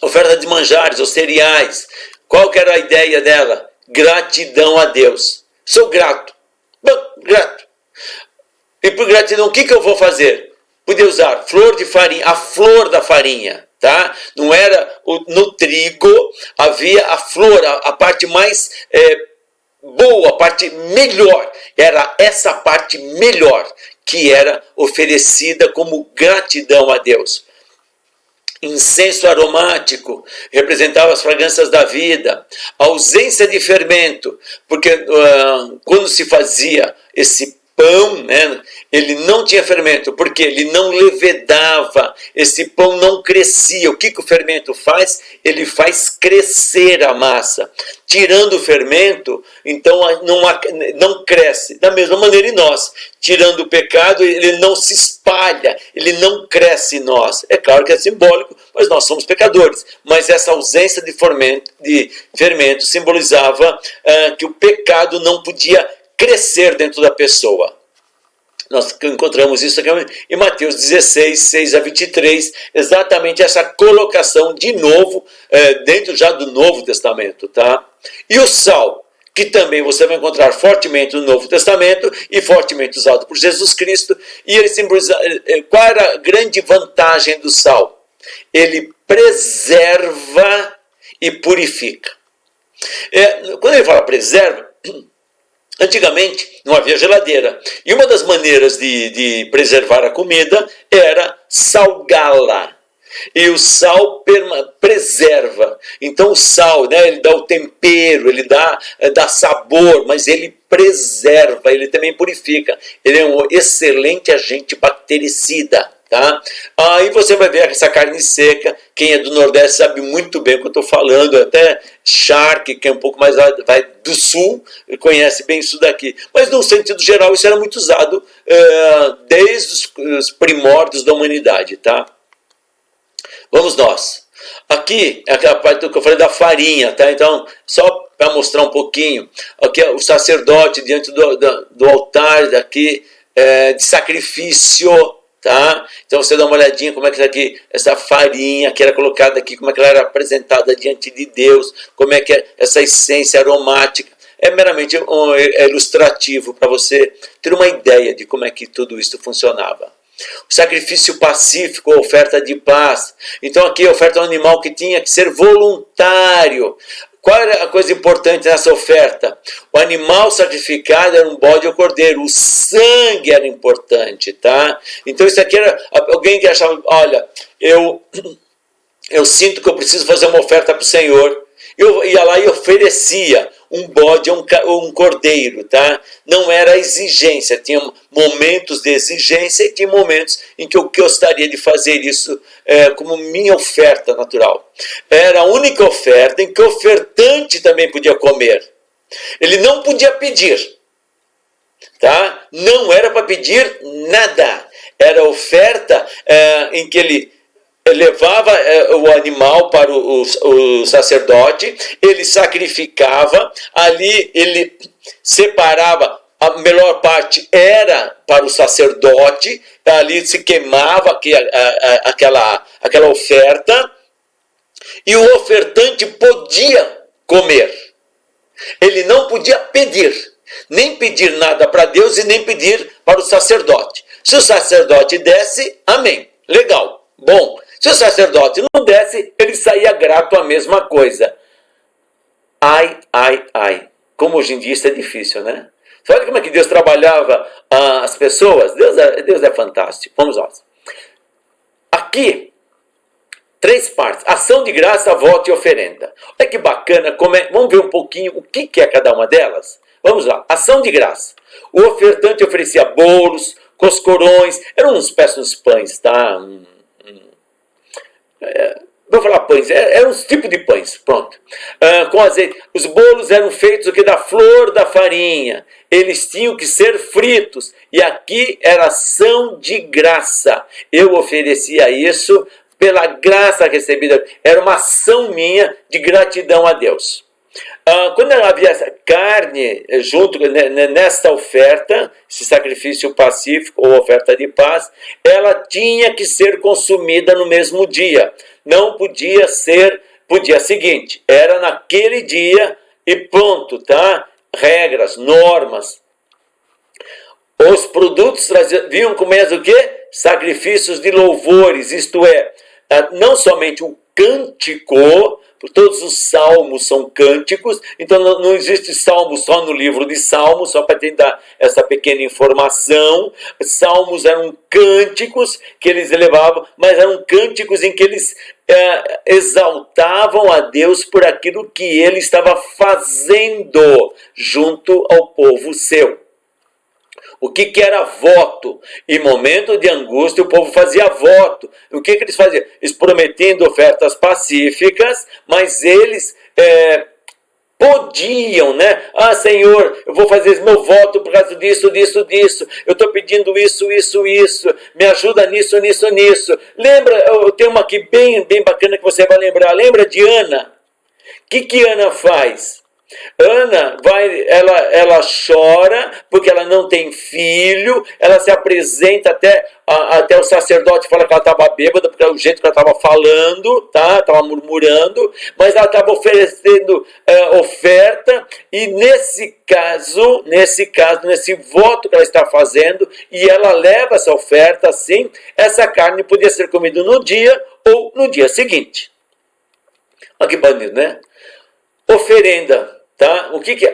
A: Oferta de manjares ou cereais, qual que era a ideia dela? Gratidão a Deus. Sou grato. Bom, grato. E por gratidão, o que eu vou fazer? Podia usar flor de farinha, a flor da farinha, tá? Não era no trigo, havia a flor, a parte mais boa, a parte melhor. Era essa parte melhor que era oferecida como gratidão a Deus. Incenso aromático representava as fragrâncias da vida, a ausência de fermento, porque quando se fazia esse pão, né, ele não tinha fermento, porque ele não levedava, esse pão não crescia. O que o fermento faz? Ele faz crescer a massa. Tirando o fermento, então não cresce. Da mesma maneira em nós, tirando o pecado, ele não se espalha, ele não cresce em nós. É claro que é simbólico, mas nós somos pecadores. Mas essa ausência de fermento simbolizava que o pecado não podia crescer dentro da pessoa. Nós encontramos isso aqui em Mateus 16, 6 a 23, exatamente essa colocação de novo, dentro já do Novo Testamento, tá? E o sal, que também você vai encontrar fortemente no Novo Testamento e fortemente usado por Jesus Cristo, e ele simboliza, qual era a grande vantagem do sal? Ele preserva e purifica. Quando ele fala preserva, antigamente não havia geladeira, e uma das maneiras de preservar a comida era salgá-la. E o sal preserva. Então o sal, né, ele dá o tempero, ele dá sabor, mas ele preserva, ele também purifica. Ele é um excelente agente bactericida. Tá? Aí você vai ver essa carne seca. Quem é do Nordeste sabe muito bem o que eu estou falando. Até charque, que é um pouco mais vai do Sul, conhece bem isso daqui. Mas no sentido geral isso era muito usado desde os primórdios da humanidade. Tá? Vamos nós. Aqui é aquela parte que eu falei da farinha. Tá? Então, só para mostrar um pouquinho. Aqui é o sacerdote diante do altar daqui, de sacrifício. Tá? Então você dá uma olhadinha como é que está aqui, essa farinha que era colocada aqui, como é que ela era apresentada diante de Deus, como é que é essa essência aromática. É meramente ilustrativo para você ter uma ideia de como é que tudo isso funcionava. O sacrifício pacífico, a oferta de paz. Então aqui a oferta é um animal que tinha que ser voluntário. Qual era a coisa importante nessa oferta? O animal sacrificado era um bode ou cordeiro. O sangue era importante, tá? Então isso aqui era alguém que achava, olha, eu sinto que eu preciso fazer uma oferta para o Senhor. Eu ia lá e oferecia um bode ou um cordeiro, tá? Não era exigência, tinha momentos de exigência e tinha momentos em que eu gostaria de fazer isso como minha oferta natural. Era a única oferta em que o ofertante também podia comer. Ele não podia pedir, tá? Não era para pedir nada. Era oferta em que ele levava o animal para o sacerdote, ele sacrificava, ali ele separava a melhor parte era para o sacerdote, ali se queimava aquela oferta, e o ofertante podia comer. Ele não podia pedir, nem pedir nada para Deus e nem pedir para o sacerdote. Se o sacerdote desse, amém, legal, bom. Se o sacerdote não desse, ele saía grato a mesma coisa. Ai, ai, ai. Como hoje em dia isso é difícil, né? Você olha como é que Deus trabalhava as pessoas? Deus é fantástico. Vamos lá. Aqui, 3 partes. Ação de graça, voto e oferenda. Olha que bacana. Vamos ver um pouquinho o que é cada uma delas? Vamos lá. Ação de graça. O ofertante oferecia bolos, coscorões. Eram uns péssimos pães, tá? Vou falar pães, eram uns tipos de pães, pronto. Com azeite. Os bolos eram feitos da flor da farinha. Eles tinham que ser fritos. E aqui era ação de graça. Eu oferecia isso pela graça recebida. Era uma ação minha de gratidão a Deus. Quando havia essa carne junto nesta oferta, esse sacrifício pacífico ou oferta de paz, ela tinha que ser consumida no mesmo dia. Não podia ser pro dia seguinte. Era naquele dia e pronto, tá? Regras, normas. Os produtos vinham com mais o quê? Sacrifícios de louvores, isto é, não somente o cântico. Todos os salmos são cânticos, então não existe salmo só no livro de Salmos, só para te dar essa pequena informação. Salmos eram cânticos que eles elevavam, mas eram cânticos em que eles exaltavam a Deus por aquilo que ele estava fazendo junto ao povo seu. O que era voto? Em momento de angústia, o povo fazia voto. O que eles faziam? Eles prometendo ofertas pacíficas, mas eles podiam, né? Ah, Senhor, eu vou fazer esse meu voto por causa disso, disso, disso. Eu estou pedindo isso, isso, isso. Me ajuda nisso, nisso, nisso. Lembra, eu tenho uma aqui bem bacana que você vai lembrar. Lembra de Ana? O que Ana faz? Ana ela chora porque ela não tem filho, ela se apresenta até o sacerdote fala que ela estava bêbada, porque é o jeito que ela estava falando, tá? Estava murmurando, mas ela estava oferecendo oferta, e nesse voto que ela está fazendo, e ela leva essa oferta assim, essa carne podia ser comida no dia ou no dia seguinte. Olha que bonito, né? Oferenda. Tá? O que é?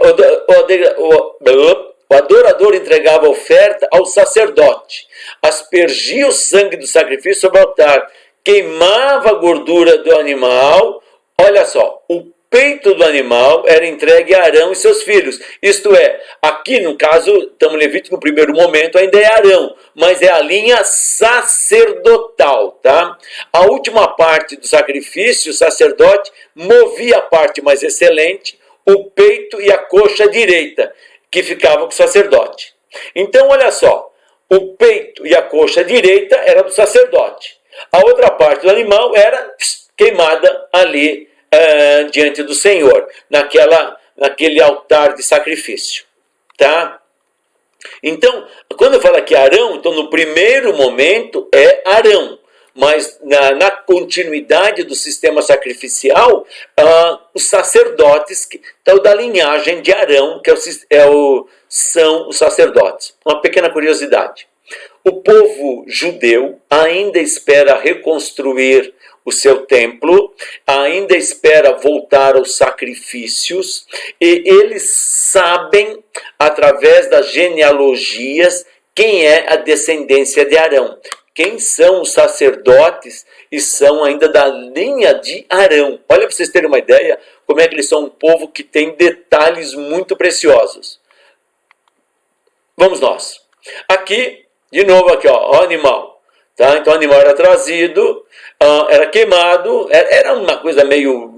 A: O adorador entregava a oferta ao sacerdote, aspergia o sangue do sacrifício sobre o altar, queimava a gordura do animal. Olha só, o peito do animal era entregue a Arão e seus filhos. Isto é, aqui no caso, estamos em Levítico, no primeiro momento ainda é Arão, mas é a linha sacerdotal, tá? A última parte do sacrifício, o sacerdote movia a parte mais excelente, o peito e a coxa direita, que ficava com o sacerdote. Então, olha só, o peito e a coxa direita era do sacerdote. A outra parte do animal era queimada ali diante do Senhor, naquele altar de sacrifício. Tá? Então, quando eu falo aqui Arão, então no primeiro momento é Arão. Mas na continuidade do sistema sacrificial, os sacerdotes estão da linhagem de Arão, que são os sacerdotes. Uma pequena curiosidade. O povo judeu ainda espera reconstruir o seu templo, ainda espera voltar aos sacrifícios, e eles sabem, através das genealogias, quem é a descendência de Arão. Quem são os sacerdotes e são ainda da linha de Arão. Olha para vocês terem uma ideia como é que eles são um povo que tem detalhes muito preciosos. Vamos nós. Aqui, de novo, aqui, ó, o animal. Tá? Então o animal era trazido, era queimado, era uma coisa meio...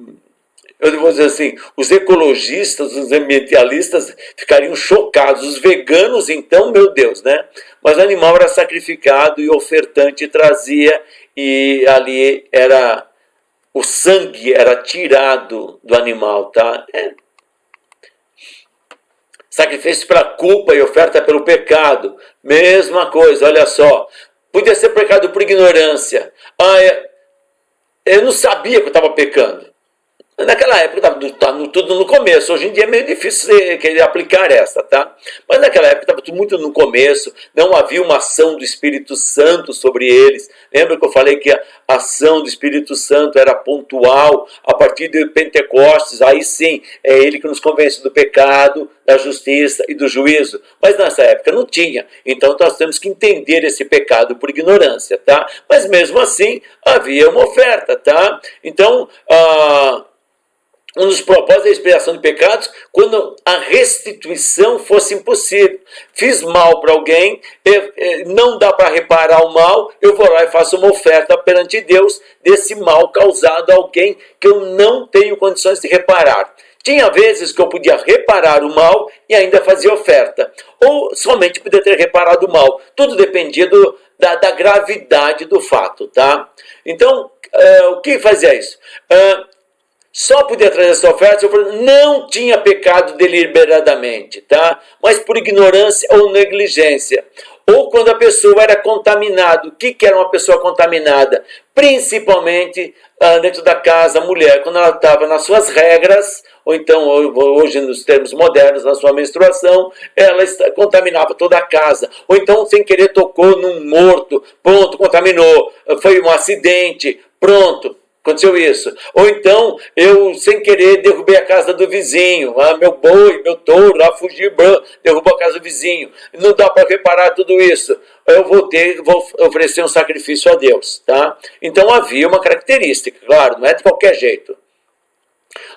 A: Eu vou dizer assim, os ecologistas, os ambientalistas ficariam chocados. Os veganos, então, meu Deus, né? Mas o animal era sacrificado e o ofertante trazia, e ali o sangue era tirado do animal, tá? Sacrifício pela culpa e oferta pelo pecado. Mesma coisa, olha só. Podia ser pecado por ignorância. Eu não sabia que eu estava pecando. Naquela época estava tudo no começo. Hoje em dia é meio difícil querer aplicar essa, tá? Mas naquela época estava tudo muito no começo. Não havia uma ação do Espírito Santo sobre eles. Lembra que eu falei que a ação do Espírito Santo era pontual a partir de Pentecostes? Aí sim, é ele que nos convence do pecado, da justiça e do juízo. Mas nessa época não tinha. Então nós temos que entender esse pecado por ignorância, tá? Mas mesmo assim havia uma oferta, tá? Então, um dos propósitos da expiação de pecados, quando a restituição fosse impossível. Fiz mal para alguém, não dá para reparar o mal, eu vou lá e faço uma oferta perante Deus desse mal causado a alguém que eu não tenho condições de reparar. Tinha vezes que eu podia reparar o mal e ainda fazia oferta. Ou somente podia ter reparado o mal. Tudo dependia da gravidade do fato, tá? Então, o que fazia isso? Só podia trazer essa oferta se eu não tinha pecado deliberadamente, tá? Mas por ignorância ou negligência. Ou quando a pessoa era contaminada. O que era uma pessoa contaminada? Principalmente dentro da casa, a mulher, quando ela estava nas suas regras, ou então, hoje nos termos modernos, na sua menstruação, ela contaminava toda a casa. Ou então, sem querer, tocou num morto, pronto, contaminou. Foi um acidente, pronto. Aconteceu isso. Ou então, eu, sem querer, derrubei a casa do vizinho. Meu boi, meu touro, lá fugiu, derrubou a casa do vizinho. Não dá para reparar tudo isso. Eu vou oferecer um sacrifício a Deus, tá? Então, havia uma característica, claro, não é de qualquer jeito.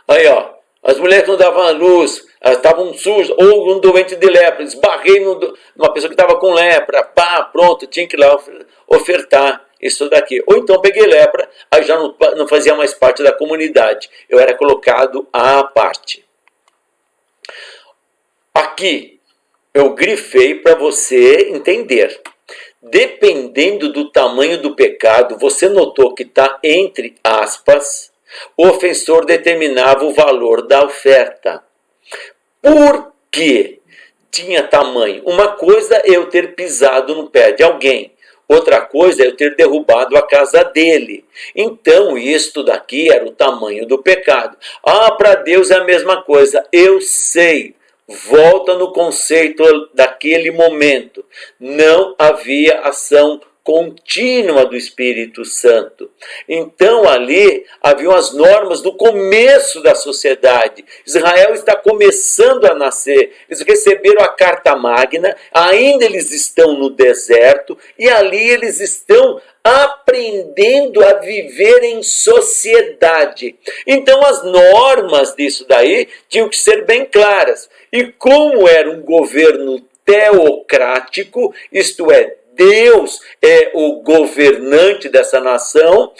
A: Aí, ó, as mulheres que não davam a luz, elas estavam sujas, ou um doente de lepra, esbarrei numa pessoa que estava com lepra, pronto, tinha que ir lá ofertar isso daqui. Ou então peguei lepra, aí já não fazia mais parte da comunidade. Eu era colocado à parte. Aqui, eu grifei para você entender. Dependendo do tamanho do pecado, você notou que está entre aspas, o ofensor determinava o valor da oferta. Por quê? Tinha tamanho. Uma coisa é eu ter pisado no pé de alguém. Outra coisa é eu ter derrubado a casa dele. Então, isto daqui era o tamanho do pecado. Para Deus é a mesma coisa. Eu sei. Volta no conceito daquele momento. Não havia ação contínua do Espírito Santo. Então ali haviam as normas do começo da sociedade. Israel está começando a nascer. Eles receberam a Carta Magna, ainda eles estão no deserto e ali eles estão aprendendo a viver em sociedade. Então as normas disso daí tinham que ser bem claras. E como era um governo teocrático, isto é, Deus é o governante dessa nação,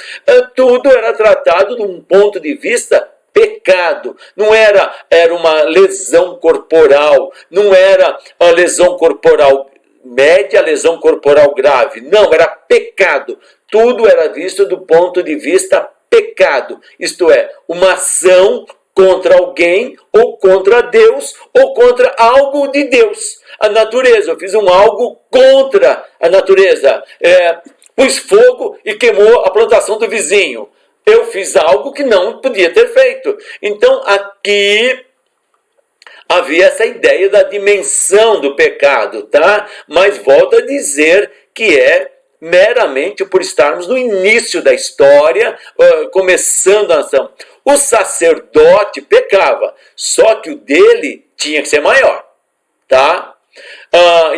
A: tudo era tratado de um ponto de vista pecado. Não era uma lesão corporal, não era a lesão corporal média, lesão corporal grave. Não, era pecado. Tudo era visto do ponto de vista pecado. Isto é, uma ação contra alguém, ou contra Deus, ou contra algo de Deus. A natureza, eu fiz algo contra a natureza. Pus fogo e queimou a plantação do vizinho. Eu fiz algo que não podia ter feito. Então, aqui havia essa ideia da dimensão do pecado, tá? Mas volto a dizer que é meramente por estarmos no início da história, começando a nação. O sacerdote pecava, só que o dele tinha que ser maior, tá?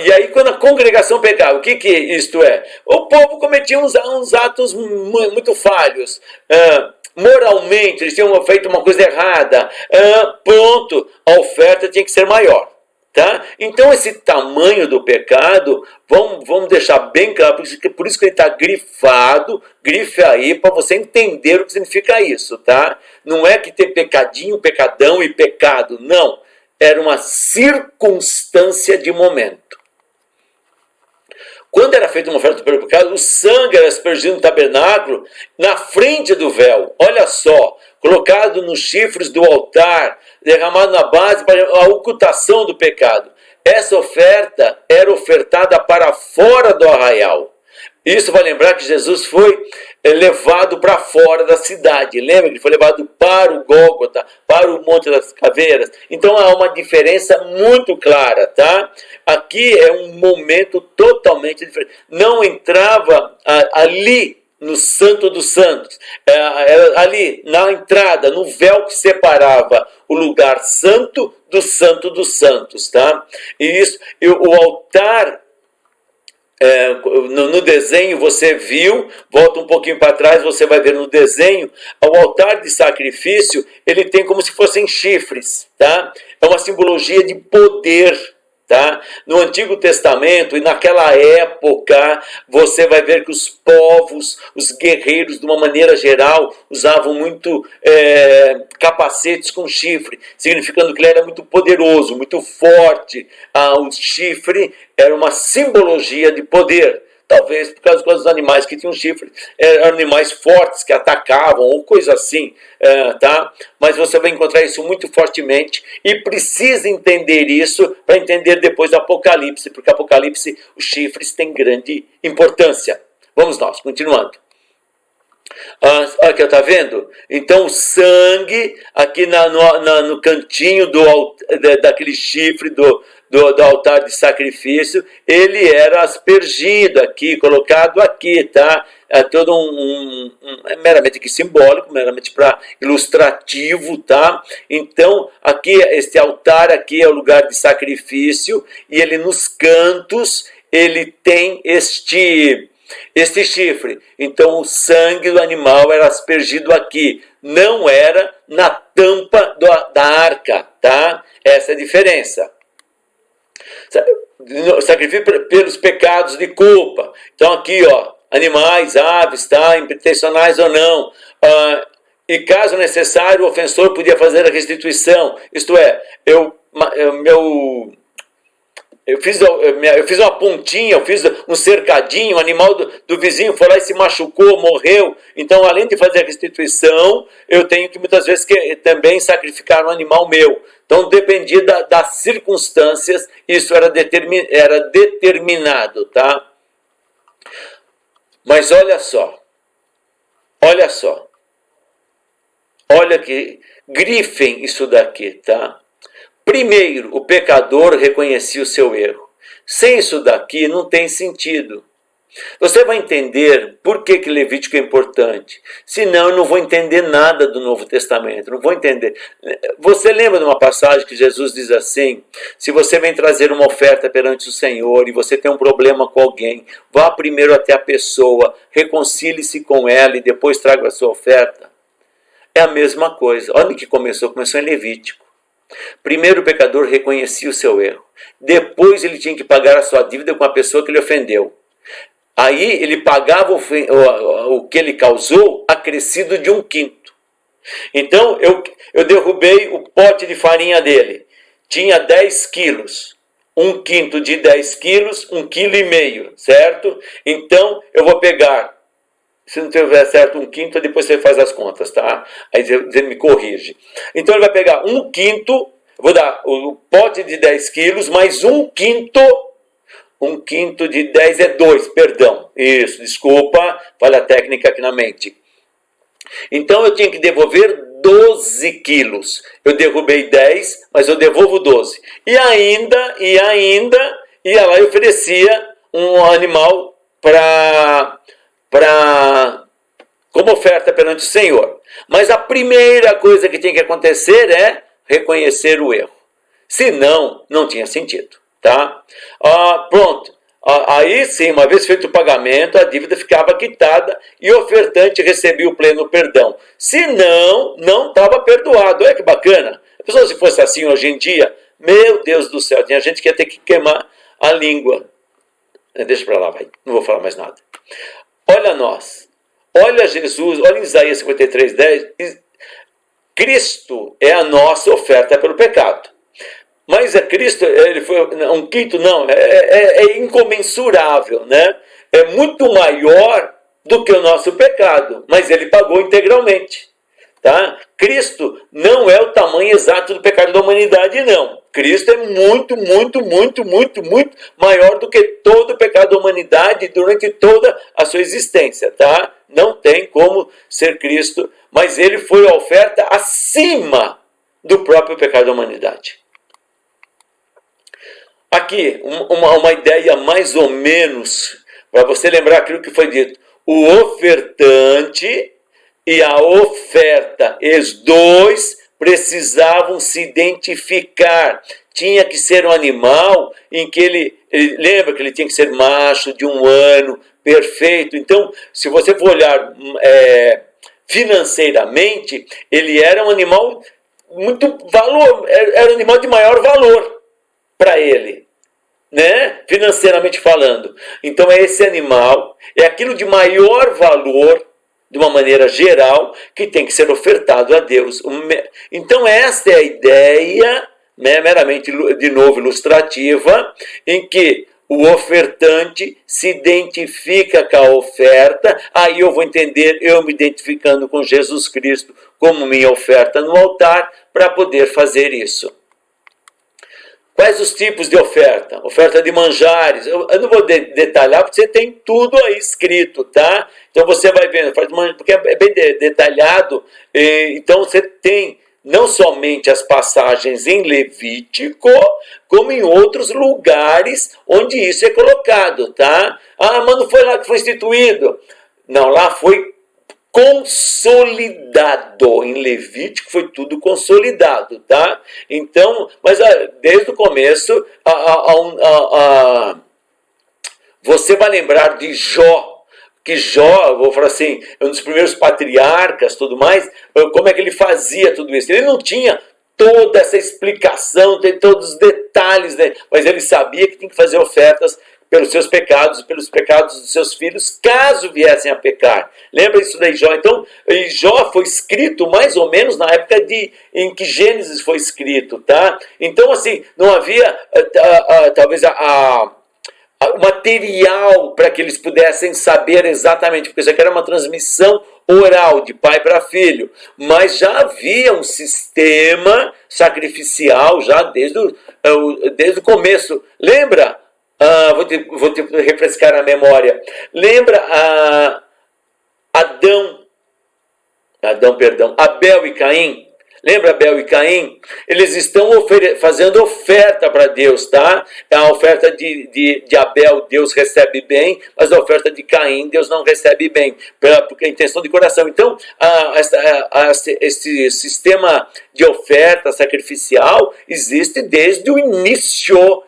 A: E aí quando a congregação pecava, o que isto é? O povo cometia uns atos muito falhos, moralmente eles tinham feito uma coisa errada, pronto, a oferta tinha que ser maior. Tá? Então esse tamanho do pecado, vamos deixar bem claro, por isso que ele está grifado, grife aí para você entender o que significa isso, tá? Não é que tem pecadinho, pecadão e pecado, não. Era uma circunstância de momento. Quando era feita uma oferta pelo pecado, o sangue era aspergido no tabernáculo, na frente do véu. Olha só, colocado nos chifres do altar, derramado na base para a ocultação do pecado. Essa oferta era ofertada para fora do arraial. Isso vai lembrar que Jesus foi levado para fora da cidade. Lembra que ele foi levado para o Gólgota, para o Monte das Caveiras. Então há uma diferença muito clara, tá? Aqui é um momento totalmente diferente. Não entrava ali no Santo dos Santos, ali na entrada, no véu que separava o lugar santo do Santo dos Santos, tá? E o altar, no desenho você viu, volta um pouquinho para trás, você vai ver no desenho, o altar de sacrifício, ele tem como se fossem chifres, tá? É uma simbologia de poder. Tá? No Antigo Testamento e naquela época, você vai ver que os povos, os guerreiros, de uma maneira geral, usavam muito capacetes com chifre, significando que ele era muito poderoso, muito forte. O chifre era uma simbologia de poder. Talvez por causa dos animais que tinham chifre, eram animais fortes que atacavam ou coisa assim, tá? Mas você vai encontrar isso muito fortemente e precisa entender isso para entender depois do Apocalipse, porque Apocalipse, os chifres têm grande importância. Vamos nós, continuando. Aqui, tá vendo? Então o sangue aqui no cantinho daquele chifre do altar de sacrifício, ele era aspergido aqui, colocado aqui, tá? É todo é meramente aqui simbólico, meramente para ilustrativo, tá? Então, aqui, este altar aqui é o lugar de sacrifício, e ele nos cantos, ele tem este chifre. Então o sangue do animal era aspergido aqui, não era na tampa da arca, tá? Essa é a diferença. Sacrifício pelos pecados de culpa. Então aqui, ó, animais, aves, tá? Intencionais ou não. E caso necessário, o ofensor podia fazer a restituição. Isto é, eu fiz uma pontinha, eu fiz um cercadinho, o animal do vizinho foi lá e se machucou, morreu. Então, além de fazer a restituição, eu tenho que muitas vezes também sacrificar um animal meu. Então, dependia das circunstâncias, isso era determinado, tá? Mas olha só, olha que grifem isso daqui, tá? Primeiro, o pecador reconhecia o seu erro. Sem isso daqui, não tem sentido. Você vai entender por que Levítico é importante. Senão, eu não vou entender nada do Novo Testamento. Não vou entender. Você lembra de uma passagem que Jesus diz assim: se você vem trazer uma oferta perante o Senhor e você tem um problema com alguém, vá primeiro até a pessoa, reconcilie-se com ela e depois traga a sua oferta. É a mesma coisa. Olha que começou em Levítico. Primeiro o pecador reconhecia o seu erro. Depois ele tinha que pagar a sua dívida com a pessoa que lhe ofendeu. Aí ele pagava o que ele causou acrescido de 1/5. Então eu derrubei o pote de farinha dele. Tinha 10 quilos. 1/5 de 10 quilos, 1,5 kg, certo? Então eu vou pegar. Se não tiver certo 1/5, depois você faz as contas, tá? Aí você me corrige. Então ele vai pegar 1/5, vou dar o pote de 10 quilos, mais 1/5. 1/5 de 10 é 2, perdão. Isso, desculpa, falha técnica aqui na mente. Então eu tinha que devolver 12 quilos. Eu derrubei 10, mas eu devolvo 12. E ainda, ia lá e oferecia um animal como oferta perante o Senhor. Mas a primeira coisa que tem que acontecer é reconhecer o erro. Senão, não tinha sentido. Tá? Pronto. Aí sim, uma vez feito o pagamento, a dívida ficava quitada e o ofertante recebia o pleno perdão. Se não, não estava perdoado. Olha que bacana. A pessoa, se fosse assim hoje em dia, meu Deus do céu, tinha gente que ia ter que queimar a língua. Deixa para lá, vai. Não vou falar mais nada. Olha nós. Olha Jesus, olha Isaías 53:10. Cristo é a nossa oferta pelo pecado. Mas Cristo, ele foi 1/5, não, é incomensurável, né? É muito maior do que o nosso pecado, mas ele pagou integralmente. tá? Cristo não é o tamanho exato do pecado da humanidade, não. Cristo é muito, muito, muito, muito, muito maior do que todo o pecado da humanidade durante toda a sua existência, tá? Não tem como ser Cristo, mas ele foi a oferta acima do próprio pecado da humanidade. Aqui, uma ideia mais ou menos, para você lembrar aquilo que foi dito. O ofertante e a oferta, os dois precisavam se identificar. Tinha que ser um animal em que ele lembra que ele tinha que ser macho, de 1 ano, perfeito. Então, se você for olhar financeiramente, ele era um animal muito valor, era um animal de maior valor para ele, né? Financeiramente falando. Então é esse animal, é aquilo de maior valor, de uma maneira geral, que tem que ser ofertado a Deus. Então esta é a ideia, né, meramente, de novo, ilustrativa, em que o ofertante se identifica com a oferta, aí eu vou entender, eu me identificando com Jesus Cristo como minha oferta no altar, para poder fazer isso. Quais os tipos de oferta? Oferta de manjares. Eu não vou detalhar, porque você tem tudo aí escrito, tá? Então você vai vendo, porque é bem detalhado. Então você tem não somente as passagens em Levítico, como em outros lugares onde isso é colocado, tá? Ah, mas não foi lá que foi instituído. Não, lá foi consolidado. Em Levítico foi tudo consolidado, tá? Então, mas desde o começo, você vai lembrar de Jó, que Jó, vou falar assim, é um dos primeiros patriarcas, tudo mais, como é que ele fazia tudo isso? Ele não tinha toda essa explicação, tem todos os detalhes, né? Mas ele sabia que tinha que fazer ofertas pelos seus pecados e pelos pecados dos seus filhos, caso viessem a pecar. Lembra isso daí, Jó? Então, Jó foi escrito mais ou menos na época em que Gênesis foi escrito, tá? Então, assim, não havia, talvez, o material para que eles pudessem saber exatamente, porque isso aqui era uma transmissão oral, de pai para filho, mas já havia um sistema sacrificial, já desde o começo. Lembra? Vou te refrescar a memória. Lembra Abel e Caim? Lembra Abel e Caim? Eles estão fazendo oferta para Deus, tá? A oferta de Abel Deus recebe bem, mas a oferta de Caim Deus não recebe bem, porque a intenção de coração. Então, esse sistema de oferta sacrificial existe desde o início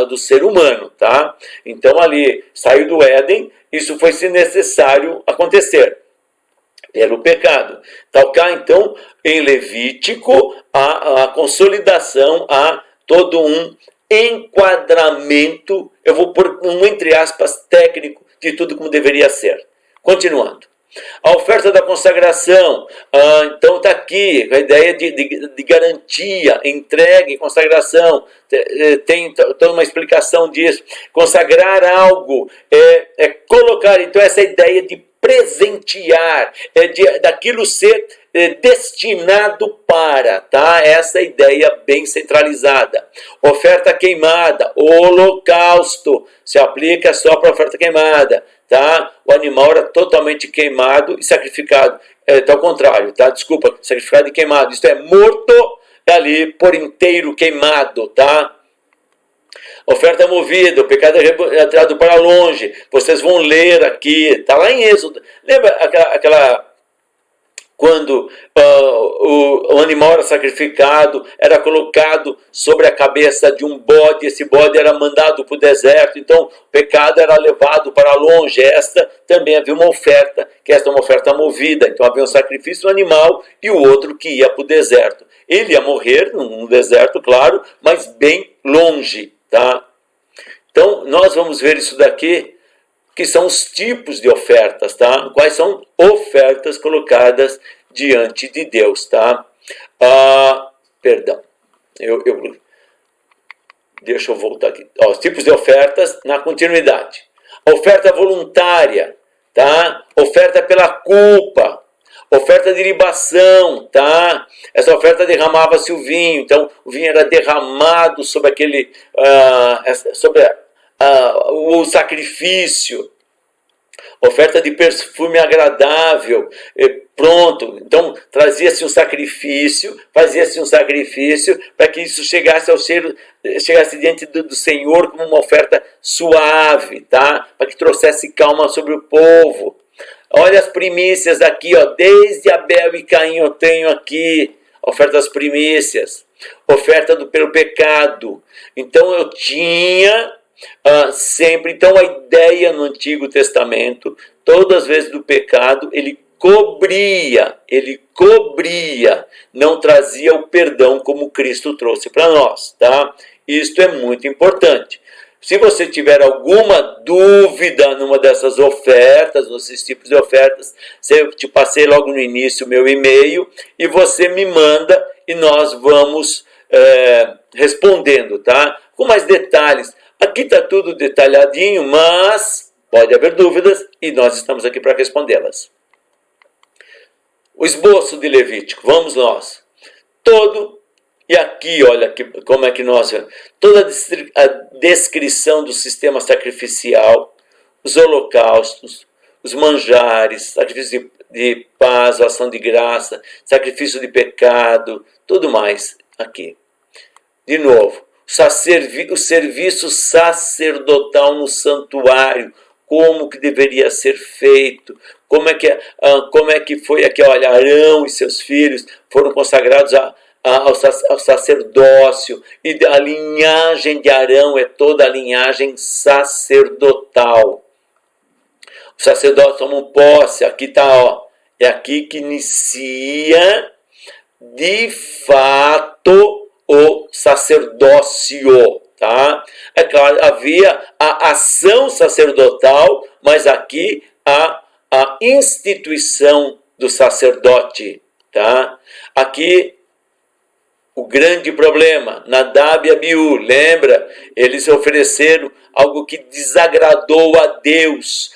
A: do ser humano, tá? Então ali saiu do Éden, isso foi se necessário acontecer pelo pecado. Tal cá, então, em Levítico, a consolidação, há todo um enquadramento, eu vou pôr um entre aspas técnico de tudo como deveria ser. Continuando. A oferta da consagração, então está aqui a ideia de garantia, entrega e consagração, tem toda uma explicação disso. Consagrar algo é colocar, então, essa ideia de presentear, daquilo ser destinado para, tá? Essa ideia bem centralizada. Oferta queimada, holocausto, se aplica só para oferta queimada, tá? O animal era totalmente queimado e sacrificado. Tá ao contrário, tá? Desculpa, sacrificado e queimado. Isto é, morto ali por inteiro queimado, tá? Oferta movida, o pecado é atirado para longe. Vocês vão ler aqui, está lá em Êxodo. Lembra quando o animal era sacrificado, era colocado sobre a cabeça de um bode, esse bode era mandado para o deserto, então o pecado era levado para longe. Esta também havia uma oferta, que esta é uma oferta movida, então havia um sacrifício animal e o outro que ia para o deserto. Ele ia morrer num deserto, claro, mas bem longe, tá? Então, nós vamos ver isso daqui, que são os tipos de ofertas, tá? Quais são ofertas colocadas diante de Deus, tá? Perdão, deixa eu voltar aqui. Os tipos de ofertas na continuidade. A oferta voluntária, tá? Oferta pela culpa, oferta de libação, tá? Essa oferta derramava-se o vinho, então o vinho era derramado sobre aquele, o sacrifício. Oferta de perfume agradável, pronto. Então trazia-se um sacrifício, fazia-se um sacrifício para que isso chegasse chegasse diante do Senhor como uma oferta suave, tá? Para que trouxesse calma sobre o povo. Olha as primícias aqui, ó, desde Abel e Caim eu tenho aqui oferta das primícias, oferta pelo pecado. Então eu tinha sempre, então a ideia no Antigo Testamento, todas as vezes do pecado, ele cobria, não trazia o perdão como Cristo trouxe para nós, tá? Isto é muito importante. Se você tiver alguma dúvida numa dessas ofertas, nesses tipos de ofertas, eu te passei logo no início o meu e-mail e você me manda e nós vamos respondendo, tá? Com mais detalhes. Aqui está tudo detalhadinho, mas pode haver dúvidas e nós estamos aqui para respondê-las. O esboço de Levítico, vamos nós. E aqui, olha como é que nós vemos. Toda a descrição do sistema sacrificial, os holocaustos, os manjares, sacrifício de paz, ação de graça, sacrifício de pecado, tudo mais aqui. De novo, o serviço sacerdotal no santuário, como que deveria ser feito, como é que foi aqui, olha, Arão e seus filhos foram consagrados ao sacerdócio, e a linhagem de Arão é toda a linhagem sacerdotal. Os sacerdotes tomam posse, aqui está, ó, é aqui que inicia de fato o sacerdócio, tá? É claro, havia a ação sacerdotal, mas aqui a instituição do sacerdote, tá? Aqui o grande problema, Nadab e Abiú, lembra? Eles ofereceram algo que desagradou a Deus,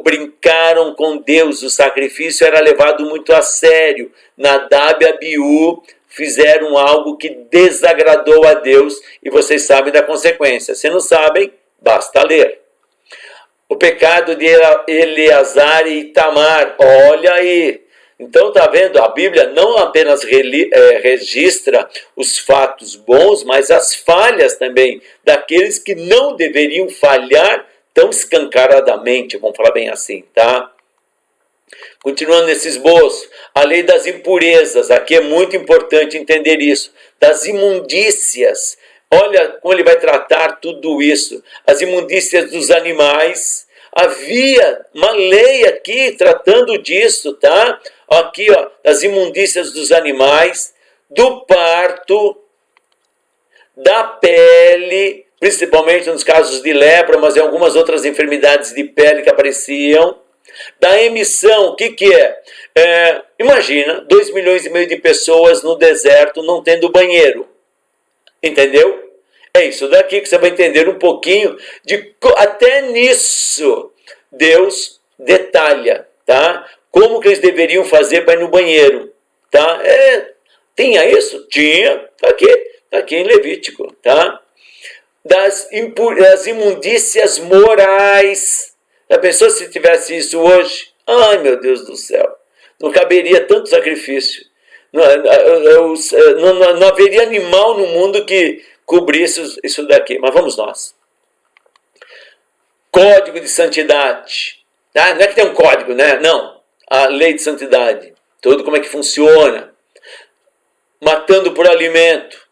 A: brincaram com Deus, o sacrifício era levado muito a sério. Nadab e Abiú fizeram algo que desagradou a Deus e vocês sabem da consequência. Se não sabem, basta ler. O pecado de Eleazar e Itamar, olha aí. Então, está vendo? A Bíblia não apenas registra os fatos bons, mas as falhas também daqueles que não deveriam falhar tão escancaradamente, vamos falar bem assim, tá? Continuando nesse esboço, a lei das impurezas, aqui é muito importante entender isso, das imundícias. Olha como ele vai tratar tudo isso, as imundícias dos animais. Havia uma lei aqui tratando disso, tá? Aqui, ó, das imundícias dos animais, do parto, da pele, principalmente nos casos de lepra, mas em algumas outras enfermidades de pele que apareciam. Da emissão, o que é? Imagina, 2,5 milhões de pessoas no deserto não tendo banheiro. Entendeu? É isso daqui que você vai entender um pouquinho até nisso Deus detalha, tá? Como que eles deveriam fazer para ir no banheiro, tá? Tinha isso? Tinha, tá aqui em Levítico, tá? Das imundícias morais. Já pensou se tivesse isso hoje? Ai, meu Deus do céu, não caberia tanto sacrifício. Não haveria animal no mundo que cobrisse isso daqui. Mas vamos nós. Código de santidade. Não é que tem um código, né? Não. A lei de santidade. Tudo como é que funciona. Matando por alimento.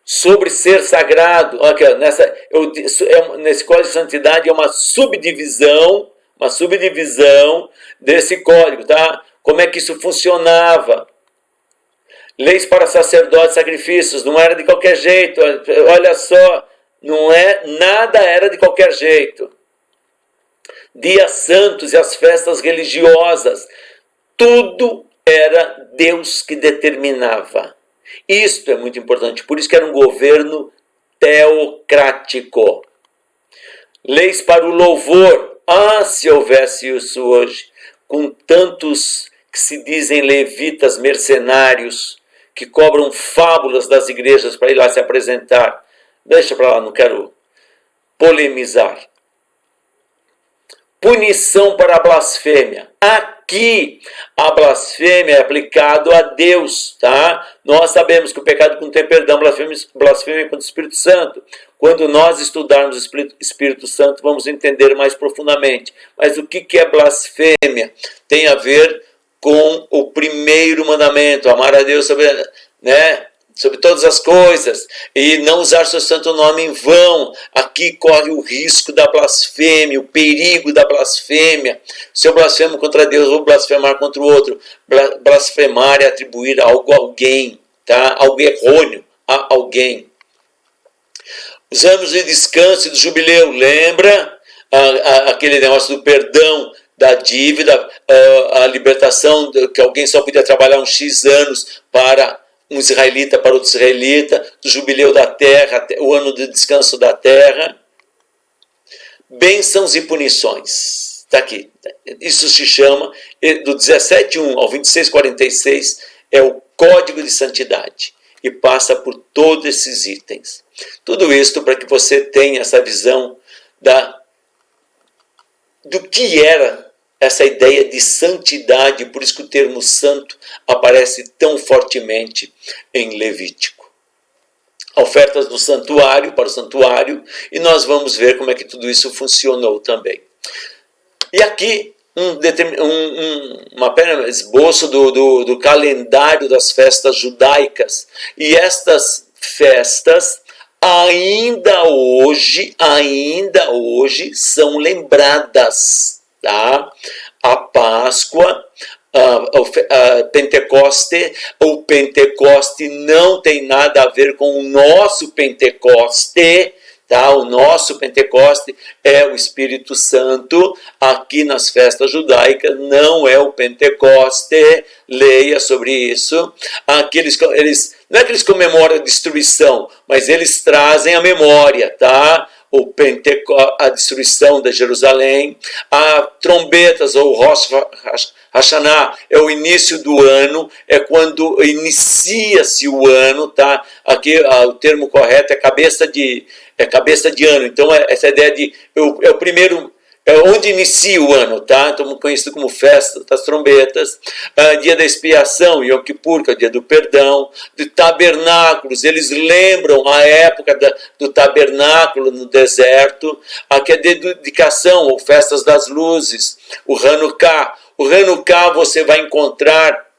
A: Sobre ser sagrado. Aqui, nesse código de santidade é uma subdivisão desse código, tá? Como é que isso funcionava? Leis para sacerdotes, sacrifícios, não era de qualquer jeito. Olha só, nada era de qualquer jeito. Dias santos e as festas religiosas, tudo era Deus que determinava. Isto é muito importante, por isso que era um governo teocrático. Leis para o louvor, se houvesse isso hoje, com tantos que se dizem levitas mercenários, que cobram fábulas das igrejas para ir lá se apresentar. Deixa para lá, não quero polemizar. Punição para a blasfêmia. Aqui, a blasfêmia é aplicado a Deus, tá? Nós sabemos que o pecado que não tem perdão, blasfêmia contra o Espírito Santo. Quando nós estudarmos o Espírito Santo, vamos entender mais profundamente. Mas o que é blasfêmia? Tem a ver com o primeiro mandamento, amar a Deus sobre todas as coisas, e não usar seu santo nome em vão. Aqui corre o risco da blasfêmia, o perigo da blasfêmia. Se eu blasfemo contra Deus, vou blasfemar contra o outro. Blasfemar é atribuir algo a alguém, tá? Algo errôneo a alguém. Os anos de descanso e do jubileu, lembra aquele negócio do perdão da dívida, a libertação, que alguém só podia trabalhar uns X anos para um israelita, para outro israelita, do jubileu da terra, o ano de descanso da terra. Bênçãos e punições. Está aqui. Isso se chama, do 17:1 ao 26:46, é o código de santidade. E passa por todos esses itens. Tudo isso para que você tenha essa visão do que era essa ideia de santidade, por isso que o termo santo aparece tão fortemente em Levítico. Ofertas do santuário, para o santuário, e nós vamos ver como é que tudo isso funcionou também. E aqui, um apenas esboço do calendário das festas judaicas. E estas festas, ainda hoje são lembradas. Tá? A Páscoa, a Pentecoste, o Pentecoste não tem nada a ver com o nosso Pentecoste, tá? O nosso Pentecoste é o Espírito Santo. Aqui nas festas judaicas não é o Pentecoste, leia sobre isso. Aqui eles não é que eles comemoram a destruição, mas eles trazem a memória, tá? A destruição de Jerusalém, a trombetas ou Rosh Hashanah é o início do ano, é quando inicia-se o ano, tá? Aqui o termo correto é cabeça de ano. Então essa ideia de é o primeiro, é onde inicia o ano, tá? Então conhecido como festa das trombetas, dia da expiação, Yom Kippur, que é o dia do perdão, de tabernáculos, eles lembram a época do tabernáculo no deserto, aqui é dedicação, ou festas das luzes, o Hanukkah. O Hanukkah você vai encontrar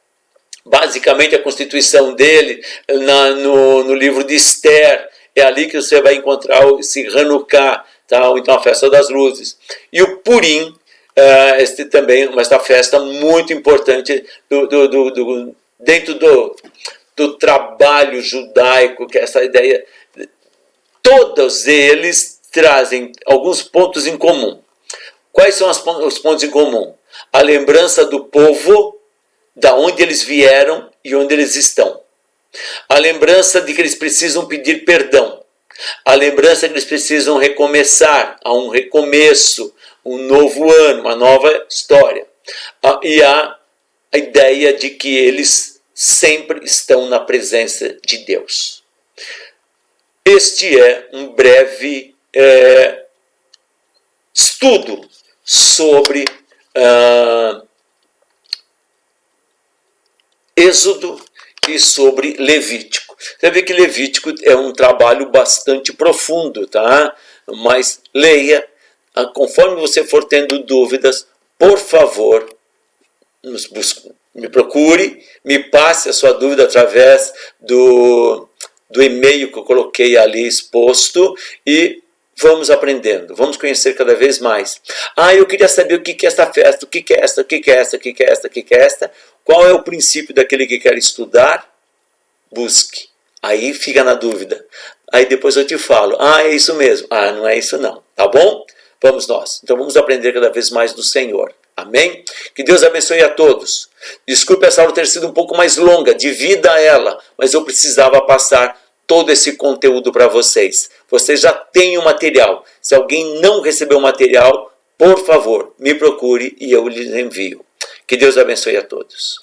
A: basicamente a constituição dele no livro de Esther, é ali que você vai encontrar esse Hanukkah, tá? Ou então a festa das luzes. E o Purim, também, esta festa muito importante dentro do trabalho judaico, que é essa ideia. Todos eles trazem alguns pontos em comum. Quais são os pontos em comum? A lembrança do povo, da onde eles vieram e onde eles estão. A lembrança de que eles precisam pedir perdão. A lembrança que eles precisam recomeçar, há um recomeço, um novo ano, uma nova história. E a ideia de que eles sempre estão na presença de Deus. Este é um breve estudo sobre Êxodo e sobre Levítico. Você vê que Levítico é um trabalho bastante profundo, tá? Mas leia, conforme você for tendo dúvidas, por favor, me procure, me passe a sua dúvida através do e-mail que eu coloquei ali exposto e vamos aprendendo, vamos conhecer cada vez mais. Eu queria saber o que é esta festa, o que é esta, o que é esta, o que é esta, o que é esta. Qual é o princípio daquele que quer estudar? Busque. Aí fica na dúvida. Aí depois eu te falo, é isso mesmo. Não é isso não. Tá bom? Vamos nós. Então vamos aprender cada vez mais do Senhor. Amém? Que Deus abençoe a todos. Desculpe essa aula ter sido um pouco mais longa, devido a ela, mas eu precisava passar todo esse conteúdo para vocês. Vocês já têm o material. Se alguém não recebeu o material, por favor, me procure e eu lhes envio. Que Deus abençoe a todos.